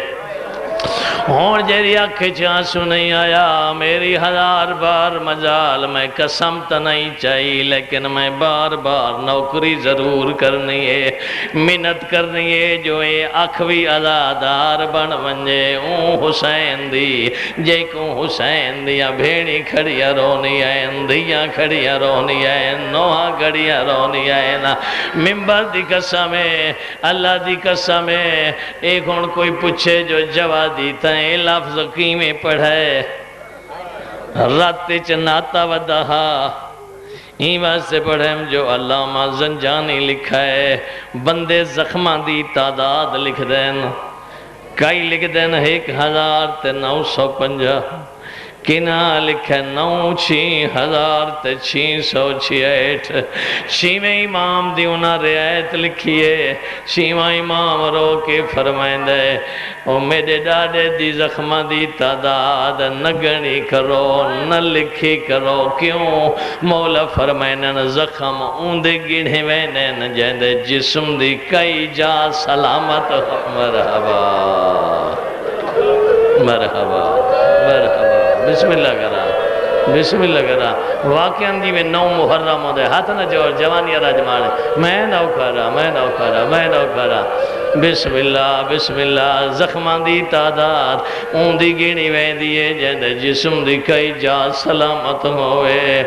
Speaker 1: اور جیری آنکھیں چانسو نہیں آیا میری 1000 بار مجال میں قسم تا نہیں چاہی لیکن میں بار بار نوکری ضرور کرنی ہے منت کرنی ہے جو یہ اکھوی عزادار بن ونجے اون حسین دی جے کو حسین دیا بھیڑی کھڑیا رونی ہے دیا کھڑیا رونی ہے نوہا کھڑیا رونی ہے ممبر دی قسم ہے اللہ دی قسم ہے ایک ہون کوئی پوچھے جو جواب دیتا ہے لفظ قیمیں پڑھائے رات چناتا ودہا این بات سے پڑھیں جو علامہ زنجانی لکھا ہے بندے زخمہ دی تعداد لکھ دین کئی لکھ دین 1950 کنا لکھے 9,6,668 شیویں امام دی انہا رعایت لکھیے شیویں امام رو کے فرمائیں دے او میرے ڈاڈے دی زخمہ دی تعداد نگنی کرو نہ لکھی کرو کیوں مولا فرمائیں زخم اوندے گڑھے وینن جیندے جسم دی کئی جا سلامت مرحبا مرحبا مرحبا بسم اللہ کرا بسم اللہ کرا واقعاً دی میں 9 محرم ہو دے ہاتھ نہ جوڑ جوانی راجمان میں نو کرا بسم اللہ زخمان دی تعداد اون دی گینی وین دیئے جن جسم دی کئی جا سلامت ہوئے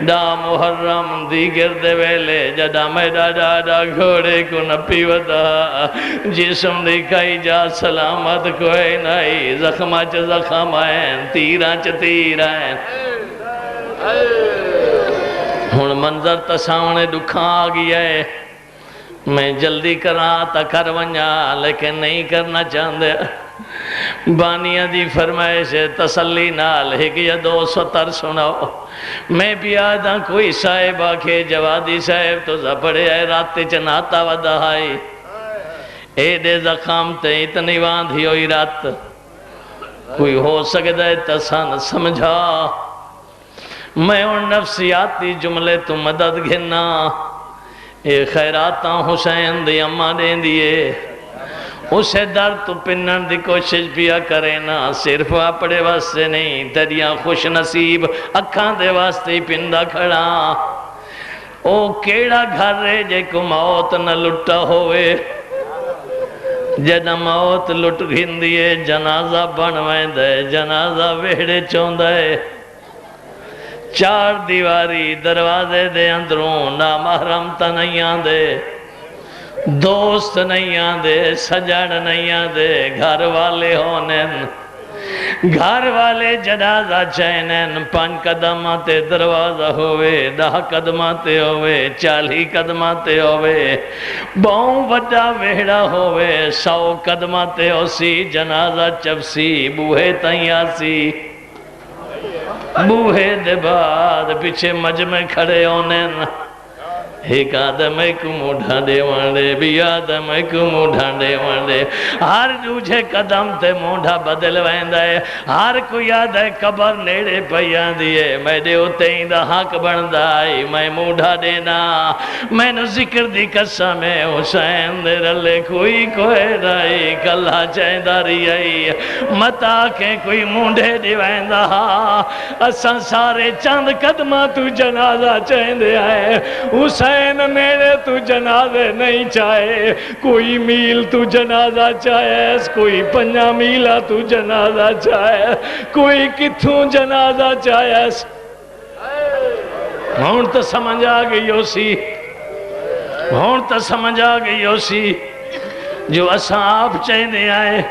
Speaker 1: دا محرم دی گرد ویلے جدا میں ڈاڈا گھوڑے کو نپی ودا جسم دی کئی جا سلامت کوئی نہیں زخمہ چ زخمائیں تیرہ چ تیرائیں ہون منظر تساونے دکھاں آگیا ہے میں جلدی کرا تا کر ونجا لیکن نہیں کرنا چاندے بانیاں دی فرمائش تسلی نال ایک یا 200 سناؤ میں بھی آدھا کوئی صاحب آکھے جوادی صاحب تو زبڑے آئے رات چناتا ودہائی اے دے زخام تے اتنی واندھی ہوئی رات کوئی ہو سکتا ہے تسان سمجھا میں ان نفسیاتی جملے تو مدد گھنا اے خیراتاں حسین دی اممہ دیں دیئے اسے در تو پنن دی کوشش پیا کرے نا صرف اپنے واسطے نہیں تیریاں خوش نصیب اکھاں دے واسطے پندہ کھڑا او کیڑا گھر رہے جے کو موت نہ لٹا ہوئے جنہ موت لٹ گھن دیئے جنازہ بنوائیں دے جنازہ ویڑے چون دے 4 دیواری دروازے دے اندروں نا محرم تا نہیں آندے دوست نہیں آندے سجڑ نہیں آندے گھر والے ہونن گھر والے جنازہ چینن 5 قدماتے دروازہ ہوئے 10 قدماتے ہوئے 40 قدماتے ہوئے باؤں وڈا ویڑا ہوئے 100 قدماتے ہو سی جنازہ چپسی بوہے تیاسی بوہے دے بعد پیچھے مجمع کھڑے ہونے ایک آدم کو موڑھا دے وانڈے بھی آدم کو موڑھا دے وانڈے ہر دوجھے قدم تے موڑھا بدل ویندہ ہے ہر کوئی آدھا قبر نیڑے پیان دیئے میں دے ہوتے ہی دا حق بندائی میں موڑھا دینا میں نے ذکر دی قسم ہے حسین دے رلے کوئی رائی کلہ چینداری آئی متا کے کوئی موڑھے دی ویندہ اساں سارے چند قدمہ تو جنازہ چیندے آئے حسین
Speaker 3: حسین نیڑے تو جنازے نہیں چاہے، کوئی میل تو جنازہ چاہے، کوئی 5 میلہ تو جنازہ چاہے، کوئی کتھوں جنازہ چاہے۔ ہون تو سمجھ آ گئی ہو سی، ہون تو سمجھ آ گئی ہو سی جو اساں آپ چاہنے آئے،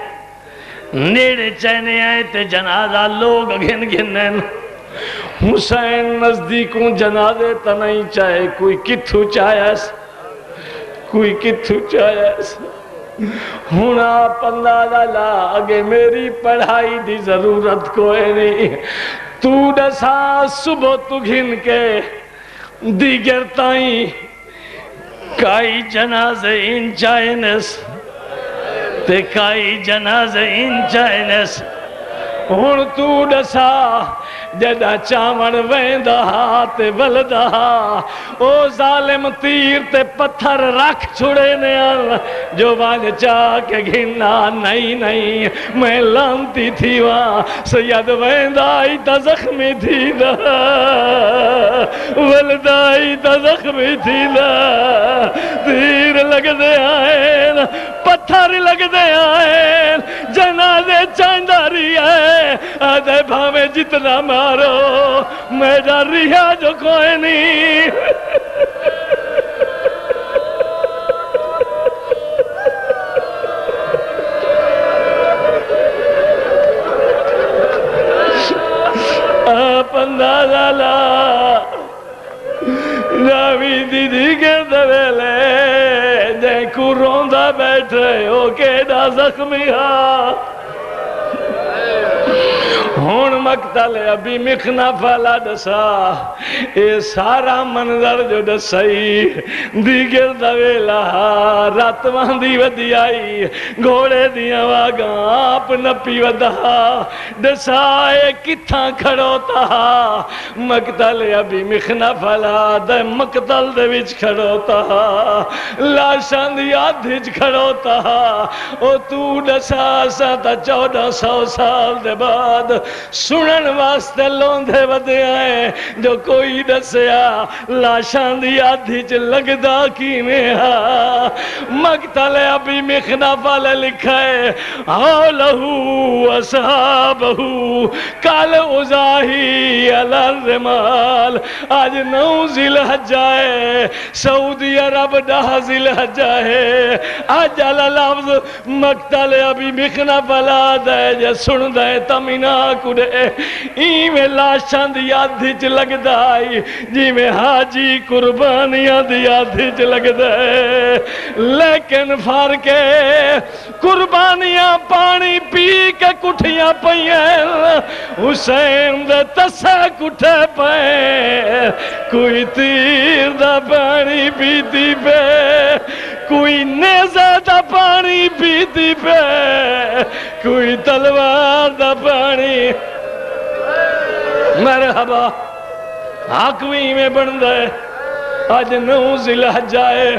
Speaker 3: نیڑے چاہنے آئے تے جنازہ لوگ گھن گھنن۔ حسین نزدیکوں جنازے تا نہیں چاہے، کوئی کتھو چاہیس، کوئی کتھو چاہیس۔ ہن آپ اندازہ لا اگے میری پڑھائی دی ضرورت کوئی نہیں، تو دسا صبح تو گھن کے دیگر تائیں کائی جنازے ان چاہنس تے کائی جنازے ان چاہنس۔ ہن تو دسا جدہ چاون ویندہ تے ولدہ او ظالم تیر تے پتھر رکھ چھڑے نیاں جو وانج چاہ کے گھنا نہیں نہیں میں لانتی تھی وہاں سید ویندہ آئی تا زخمی تھی دا ولدہ آئی تا زخمی تھی دا تیر لگ دے آئین پتھر لگ دے آئین جنازے چانداری ہے آدھے بھاوے جتنا مارو میرا رہا جو کوئی نہیں۔ آپ اندازہ لا راوی دیدی کے دویلے جائیں کو روندہ بیٹھے ہو کیڑا زخمی ہاں۔ ہون مقتل ابھی مخنف والا دسا اے سارا منظر جو دسائی دیگر دویلا رات واندی ودی آئی گھوڑے دیا واگاں آپ نپی ودہ دسا اے کتھاں کھڑوتا مقتل ابھی مخنف والا دے مقتل دے وچ کھڑوتا لاشان دی آدھج کھڑوتا او تو دسا سا تا 1400 سال دے بعد سنن واسطے لوندے ودے آئے جو کوئی دسیا لاشان دی آدھی چ لگدا کی میں ہاں مقتل ابھی مخنف والے لکھا ہے حولہو اصحابہو کال ازاہی علی الرمال آج 9 ذی الحجہ ہے سعودی عرب 10 ذی الحجہ ہے آج علی لفظ مقتل ابھی مخنف والا دے جے سن دے تمینا کڑے ای میں لاشان دی آدھی چ لگ دائی جی میں حاجی قربانیاں دی آدھی چ لگ دائے لیکن فارکے قربانیاں پانی پی کے کٹھیاں پئیں حسین دے تسے کٹھے پئیں کوئی تیر دا پانی پیتی پہ کوئی نیزہ دا پانی پیتی پہ کوئی تلوار دا پانی مرحبا حقوی میں بندے آج 9 ذی الحجہ ہے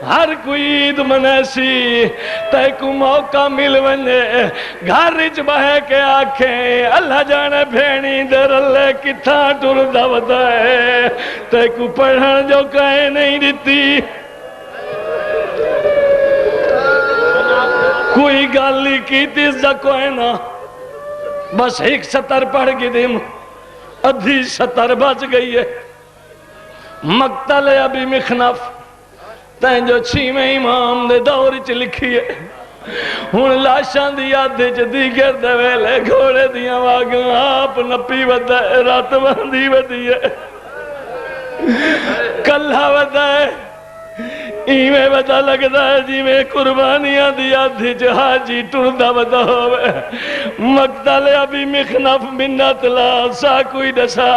Speaker 3: ہر کوئی عید منیسی تے کو موقع مل ونجے گھر وچ بہے کے آکھیں اللہ جانے بھینی در اللہ کتھاں ٹر دعوت ہے تے کو پڑھن جو کہیں نہیں دیتی کوئی گالی کی تیز دا کوئی نہ بس ایک سطر پڑھ گی دیم ادھی سطر بچ گئی ہے مقتل ابھی مخنف تین جو 6ویں امام دے دور چ لکھی ہے ہن لاشان دی آدھے چ دیگر دے ویلے گھوڑے دیاں واگاں آپ نپی ودہ رات باندھی ودی ہے کلہ ودہ ایویں ودا لگدا ہے جی میں قربانیاں دی آدھی چ حاجی ٹردا ودا ہوئے مقتل ابھی مخنف منت لا سا کوئی دسا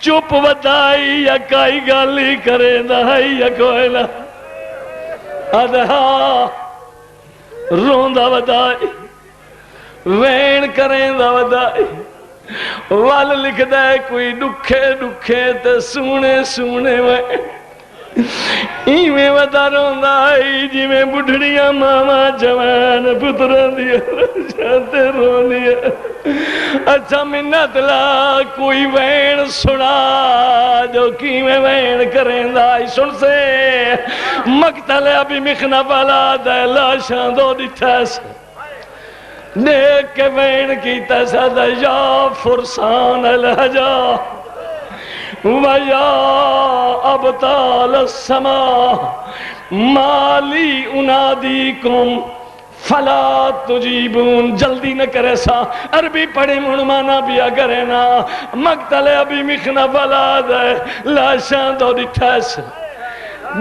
Speaker 3: چپ ودائی یا کائی گالی کرے دائی یا کوئی نہ ادھا روندا ودائی وین کریں دا ودائی وال لکھ دے کوئی دکھے دکھے تے سونے سونے میں ایویں ودا روندا آئی جی میں بڑھڑیاں ماما جوان پتروں دی تے روندی اچھا منت لا کوئی وین سنا جو کیویں وین کریندا آئی سن سے مقتل ابی مخنف والا دے لاشاں دو دٹھس دیکھ کے وین کیتا سدا یا فرسان الحجا وَيَا أَبْطَالَ السَّمَاءِ مَالِي أُنَادِيكُمْ فَلَا تُجِيبُونَ جلدی نہ کرے سا عربی پڑھی منمانا بیا کرے نا مقتل ابی مخنف اولاد لاشاں دو دٹھس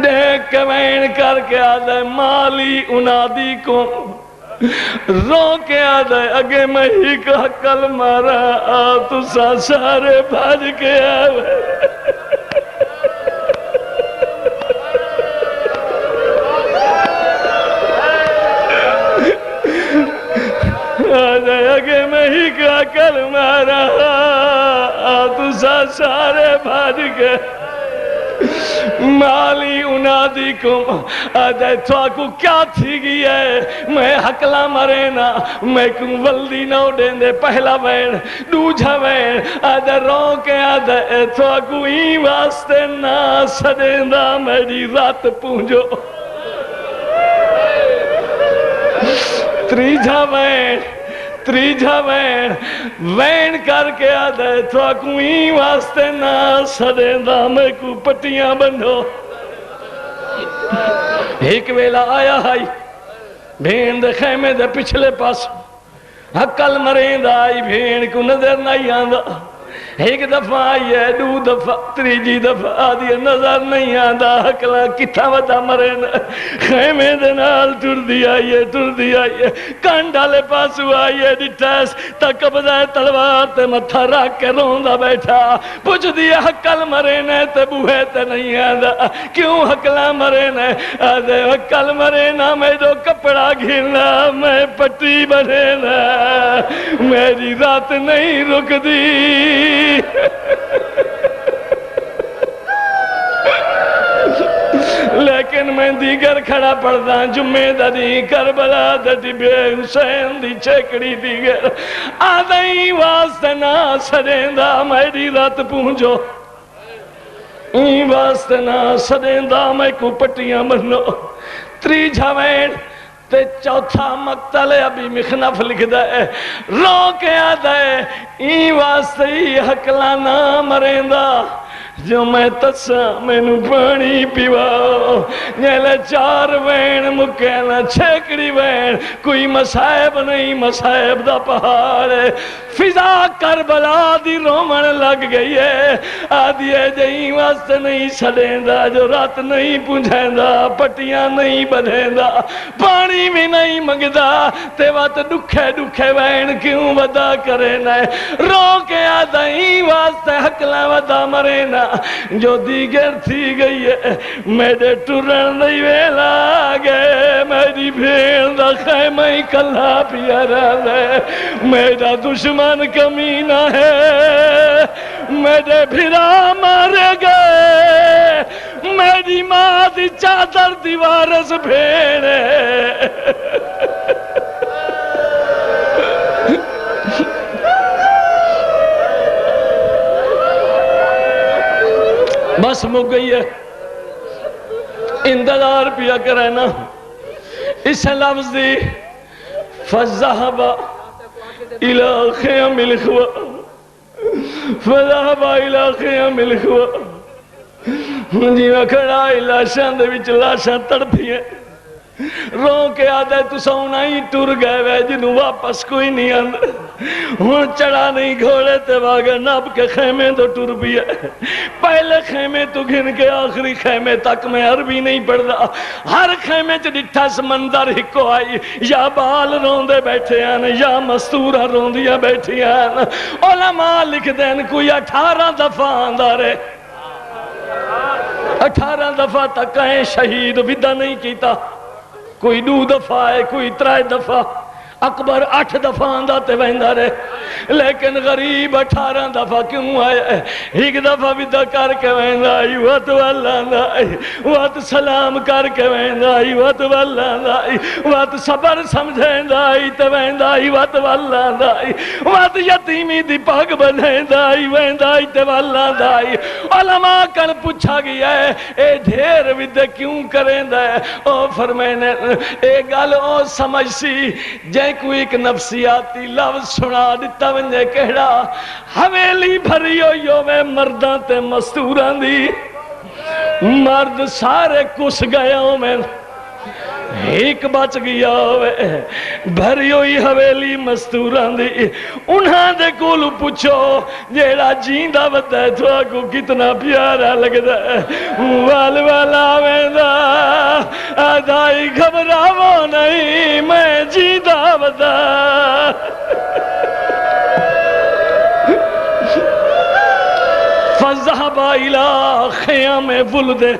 Speaker 3: دیکھ کے وین کر کے آدھے مالی انادیکم رو کے آدھے اگے میں ہی کا کل مارا تو سارے بھاج کے آوے آدھے اگے میں ہی کا کل مارا تو سارے بھاج کے مالی انادیکم آدھے تھواکو کیا تھی گئی ہے میں حقلا مرینا میں کن ولدی نو دین دے پہلا وین دوجھا وین آدھے رو کے آدھے تھواکو ہی واسطے نا سدین دا میری رات پونجو تریجھا وین وین کر کے آدھے تو کوئی واسطے نہ سدین دا میں کو پٹیاں بندھو ایک ویلا آیا ہائی بھین دے خیمے دے پچھلے پاس حقل مرین دا آئی بھین کو نظر نہیں آندہ ایک دفعہ آئی ہے دو دفعہ تریجی دفعہ آدھی نظر نہیں آندہ حقلا کتھا ودا مرین خیمے دے نال ٹر دی آئی ہے کانڈالے پاسو آئی ہے ڈٹیس تک بدائے تلوار تے متھا رکھ کے روندہ بیٹھا پوچھ دیا حقل مرین ہے تے بوہے تے نہیں آندہ کیوں حقلا مرین ہے آدھے حقل مرین ہے میں جو کپڑا گھرنا میں پٹی بنینا میری رات نہیں رک دی لیکن میں دیگر کھڑا پڑھتا جمعہ دا دی کربلا دا دی بے حسین دی چیکڑی دیگر آدھائی واسطے نا سدین دا میری رات پونجو این واسطے نا سدین دا میں کو پٹیاں بنو تریجھا وین تے چوتھا مقتل ابی مخنف لکھ دے رو کے آدھے این واسطے ہی حقلا نہ مریندا جو میں تسا میں نو پانی پیواؤ نیلے چار وین مکینا چھیکڑی وین کوئی مسائب نہیں مسائب دا پہاڑ ہے فضا کربلا دی رومن لگ گئی ہے آدھی ہے جہی واسطے نہیں سڑیں دا جو رات نہیں پونجھیں دا پٹیاں نہیں بدھیں دا پانی بھی نہیں مگدا تے وات دکھے وین کیوں ودا کرے نائے رو کے آدھائی واسطے حقلا ودا مرے نا جو دیگر تھی گئی ہے میرے ٹرن نہیں ویلا آگے میری بھیڑ دا خیمہ ہی کلہ پیارا ہے میرا دشمن کمینہ ہے میرے بھرا مارے گئے میری ماں دی چادر دیوارس بھیڑے بس مک گئی ہے انتظار پیا کرے نا اس لفظ دی فَذَهَبَ إِلَىٰ خِيَمِ الْخُوَى فَذَهَبَ إِلَىٰ خِيَمِ الْخُوَى جی میں کھڑا لاشاں دے وچ لاشاں تڑپی ہے رو کے آدھے تو سونا ہی ٹر گئے وے جنہوں واپس کوئی نہیں آندھ ہون چڑھا نہیں گھوڑے تے واگے نب کے خیمے تو ٹر بھی ہے پہلے خیمے تو گھن کے آخری خیمے تک میں عربی نہیں پڑھ رہا ہر خیمے چ ڈٹھا سمندر ہکو آئی یا بال روندے بیٹھے ہیں یا مستورہ روندیاں بیٹھی ہیں علماء لکھ دین کوئی 18 دفعہ آندہ رہے 18 دفعہ تک کہیں شہید ودا نہیں کیتا کوئی 2 دفعہ ہے کوئی 3 دفعہ اکبر 8 دفعہ آندا تے ویندا رہے، لیکن غریب 18 دفعہ کیوں آیا ہے؟ ایک دفعہ بھی دا کر کے ویندا آئی وات والا آئی، وات سلام کر کے ویندا آئی وات والا آئی، وات صبر سمجھیندا آئی تے ویندا آئی وات والا آئی، وات یتیمی دی پاگ بنیندا آئی ویندا آئی تے والا آئی۔ علماء کن پوچھا گیا ہے اے ڈھیر ودے کیوں کریندا ہے؟ او فرمینے اے گل او سمجھ سی جے کوئی ایک نفسیاتی لفظ سنا دیتا ونجے کہڑا حویلی بھری ہوئیو میں مرداں تے مستوراں دی، مرد سارے کس گیا ہوں میں ایک بچ گیا ہوئے بھری ہوئی حویلی مستوراں دی، انہاں دے کولو پوچھو جیڑا جیندہ بتا تو آگو کتنا پیارا لگتا ہے، وال والا ویندہ آدھائی گھبراو نہیں میں جیندہ بتا۔ فَذَهَبَ إِلَىٰ خِيَامِ وُلْدِ،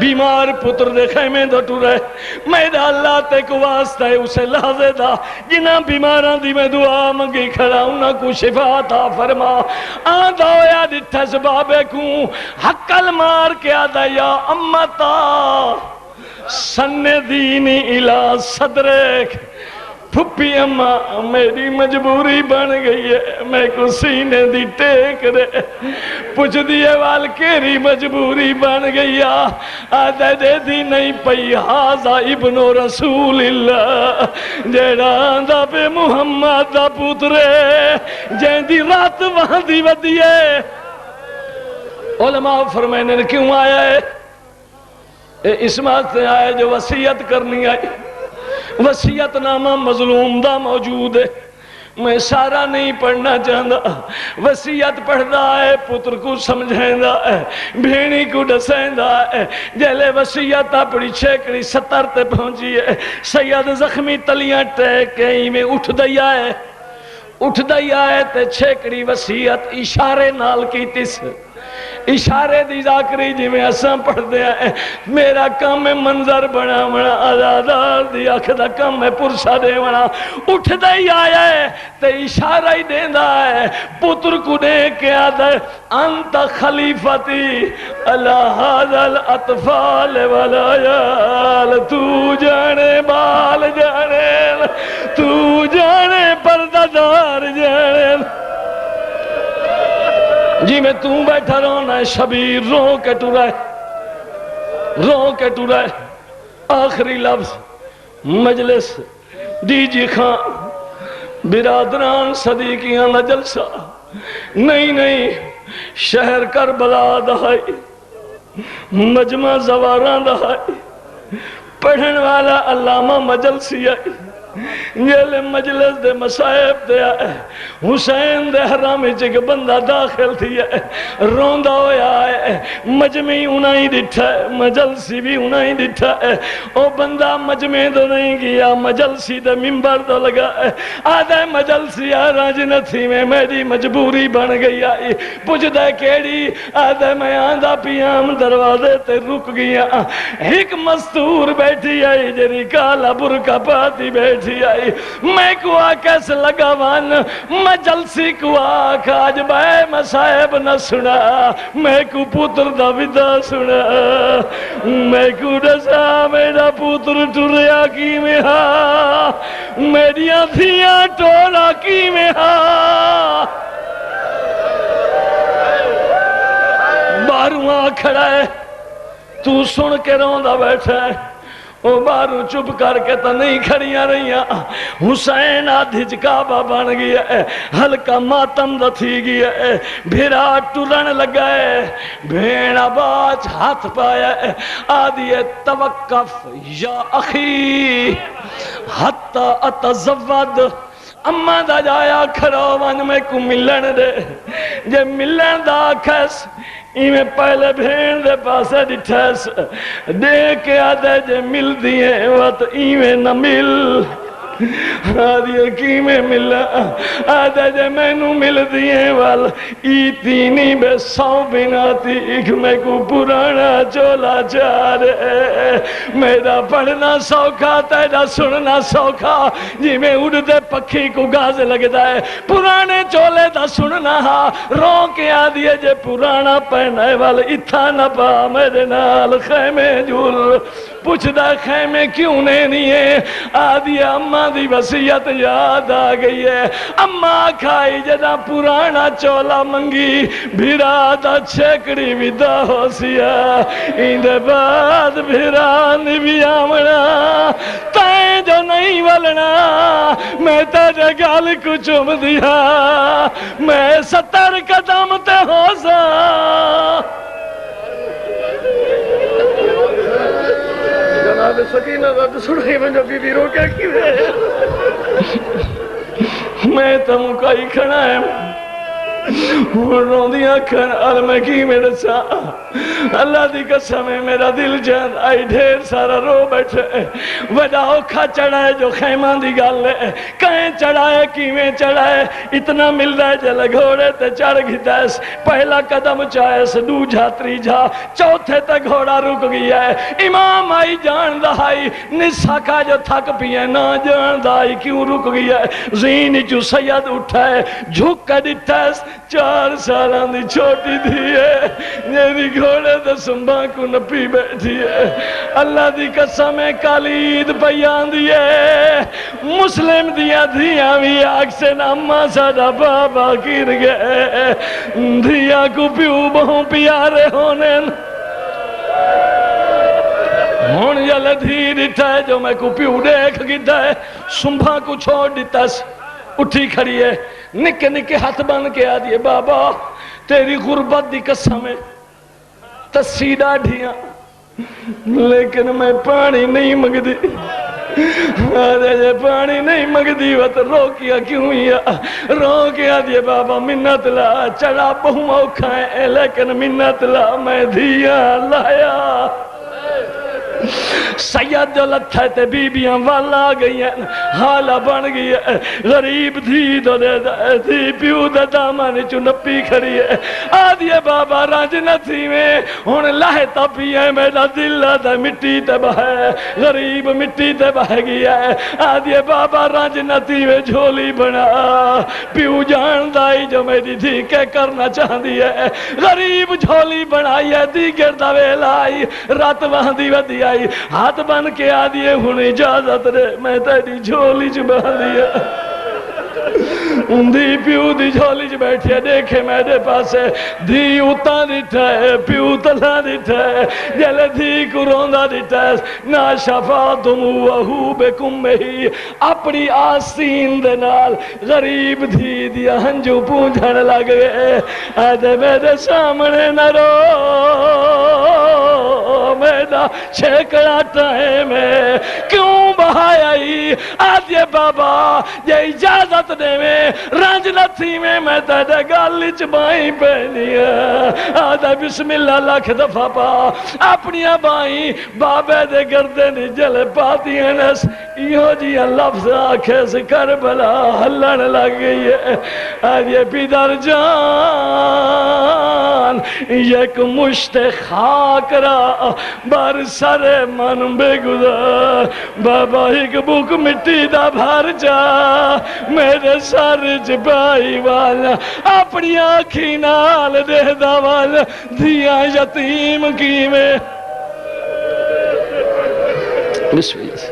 Speaker 3: بیمار پتر دے خیمے دو ٹورے، میرا اللہ تے کو واسطہ ہے اسے لحظے دا جنہ بیماراں دی میں دعا منگی کھڑا انہاں کو شفا عطا فرما۔ آدھا ہویا دٹھا سبابے کو حقل مار کے آدھا یا امتا سن دینی الہ صدرک، پھپی اماں میری مجبوری بن گئی ہے میں کو سینے دی ٹیک رہے، پوچھ دیئے وال کیری مجبوری بن گئی آدھے دے دی نہیں پئی حاضا ابن رسول اللہ جیڑا آندھا پہ محمد دا پوترے جین دی رات وہاں دی ودیے۔ علماء فرمائنے نے کیوں آیا ہے؟ اس بات سے آیا جو وصیت کرنی آئی، وصیت نامہ مظلوم دا موجود ہے، میں سارا نہیں پڑھنا چاہتا، وصیت پڑھدا ہے پتر کو سمجھیندا ہے، بھینی کو ڈسیندا ہے، جیلے وصیت اپنی چھیکڑی 70 تے پہنچی ہے، سید زخمی تلیاں ٹیک کہیں میں اٹھ دیا ہے تے چھیکڑی وصیت اشارے نال کی تس، اشارے دی ذاکری جی میں اساں پڑھ دیا ہے، میرا کام میں منظر بنا آزادار دی آنکھ دا کام میں پرسا دے بنا، اٹھ دائی آیا ہے تے اشارہ ہی دیندہ ہے، پتر کو دے کے آدھا ہے انت خلیفتی اللہ حاضر اطفال والایال، تو جانے بال جانے تو جانے پرددار جانے، جی میں تم بیٹھا رونا ہے شبیر رو کے ٹورا ہے، آخری لفظ مجلس ڈی جی خان برادران صدیقیاں نہ جلسہ نہیں شہر کربلا دہائی مجمع زواران دہائی پڑھن والا علامہ مجلسی آئی، یہ مجلس دے مسائب دے آئے، حسین دے حرامی چک بندہ داخل تھی ہے، روندہ ہویا ہے، مجمعی انہیں ڈٹھا ہے، مجلسی بھی انہیں ڈٹھا ہے، او بندہ مجمع دو نہیں گیا، مجلسی دے ممبر دو لگا ہے، آدھے مجلسی آراج نہ تھی میں میری مجبوری بن گئی آئی، پوچھ دے کیڑی، آدھے میں آندھا پیام دروازے تے رک گیا، ایک مستور بیٹھی آئی جری کالا برکا پاتی بیٹھی آئی، میں کو آکس لگا وان مجلسی کو آکا آج بے مسائب نہ سنا، میں کو پتر دا ودا سنا، میں کو ڈسا میرا پتر ٹریا کی میں ہاں، میری آنکھیاں ٹولا کی میں ہاں، باروں آ کھڑا ہے تو سن کے روندہ بیٹھا ہے، وہ باروں چپ کر کے تو نہیں کھڑیاں رہیاں، حسین آدھی کعبہ بن گیا ہے، ہلکا ماتم دا تھی گیا ہے، بھیرا ٹرن لگا ہے، بھیڑا باچ ہاتھ پایا ہے، آدھی توقف یا اخی حتی اتزود، اما دا جایا کھڑا ون میں کو ملن دے، جے ملن دا کھس میں پہلے بھین دے پاسے ڈٹھیس دے کے آدھے جے مل دیئے وقت میں نہ مل، آدھی کی میں ملا آدھا جے میں نو مل دیئے وال ایتینی بے سو بناتی ایک میں کو پرانا چولا چارے میرا پڑھنا سوکھا تیرا سننا سوکھا جی میں اڑتے پکھی کو گاز لگتا ہے پرانے چولے دا سننا ہا رو کے آدھیے جے پرانا پہنے وال اتھا نہ پا میرے نال خیمے جھول پوچھ دا خیمے کیوں نہیں ہے آدھی اماں دی وصیت یاد آ گئی ہے اماں کھائی جدا پرانا چولا منگی بھیرا دا چھکڑی ودا ہو سیا اندے بعد بھیرا نبی آمنا تائیں جو نہیں ولنا میں تیرے گال کو چوم دیا میں 70 قدم تے ہو سا جناب سکینہ رد سڑھائی بنجو بی بی رو کیا کی میں تم کئی کھڑا ہے رون دیا کھڑا میں کی میرے سا اللہ دی قسم ہے میرا دل جان آئی ڈھیر سارا رو بیٹھے وڈا اوکھا چڑھائے جو خیمان دی گال لے کہیں چڑھائے کیویں چڑھائے اتنا مل رہا ہے جلے گھوڑے تے چڑھ گھتا ہے پہلا قدم چاہے سدو جھا تری جھا چوتھے تے گھوڑا رک گیا ہے امام آئی جان دہائی نسا کا جو تھک پیئے نہ جان دہائی کیوں رک گیا ہے زینی جو سید اٹھائے جھک کے ڈٹھا ہے 4 سالان دی چھوٹی دی ہے میری گھوڑے دے سنبھا کو نپی بیٹھی ہے اللہ دی قسم کالید بیان دی ہے مسلم دیا دھیاں بھی آگ سے ناما ساڑا بابا گر گئے دھیا کو پیو بہوں پیارے ہونے ہون یل دھی ڈٹھا ہے جو میں کو پیو دیکھ گتا ہے سنبھا کو چھوڑ دیتا ہے اٹھی کھڑی ہے نکے نکے ہاتھ بن کے آدھیے بابا تیری غربت دی قسم ہے تسیدہ ڈھیاں لیکن میں پانی نہیں مگدی آدھے جے پانی نہیں مگدی وقت رو کیا کیوں یا رو کیا دیے بابا منت لا چڑھا بہوں اوکھائیں لیکن منت لا میں دھیا لایا سید جو لتھے تے بیبیاں والا گئی ہیں حالہ بن گئی ہے غریب دھی دو دے دھی پیو دے دامانی چو نپی کھڑی ہے آدھیے بابا رانج نہ تھی میں ہون لہے تپی ہے میرا دل دے مٹی تے بہے غریب مٹی تے بہے گیا ہے آدھیے بابا رانج نہ تھی میں جھولی بنا پیو جان دائی جو میری دھی کے کرنا چاہتی ہے غریب جھولی بنائی ہے دی گردہ ویلائی رات وہاں دی ودی آئی ہاتھ بن کے آدھیے ہون اجازت رے میں تیری جھولی چ بہن دیا دی پیو دی جھولی چ بیٹھے دیکھے میرے پاس دی اتا دیٹھا ہے پیو تلا دیٹھا ہے جلے دی کو روندہ دیٹھا ہے نا شفاتم وہو بکم ہی اپنی آسین دے نال غریب دھی دیا ہنجو پونجھن لگ گئے آدھے میرے سامنے نہ رو میرا چھیکڑا ٹائم ہے کیوں بہائی آدھے بابا یہ اجازت دے میں رنج نہ تھی میں تیرے گالی چبائیں پہنی ہے آدھے بسم اللہ لکھ دفعہ پا اپنی بائیں بابے دے گردے نہیں جلے پاتی ہیں نس یہ جی لفظ آنکھیں سے کربلا ہلن لگ گئی ہے آدھے پیدر جان یک مشت خاک را بار سر من بے گزار بابا ایک بک مٹی دا بھر جا میرے سر چپائی والا اپنی آنکھی نال دے دا والا دیا یتیم کی میں بسم اللہ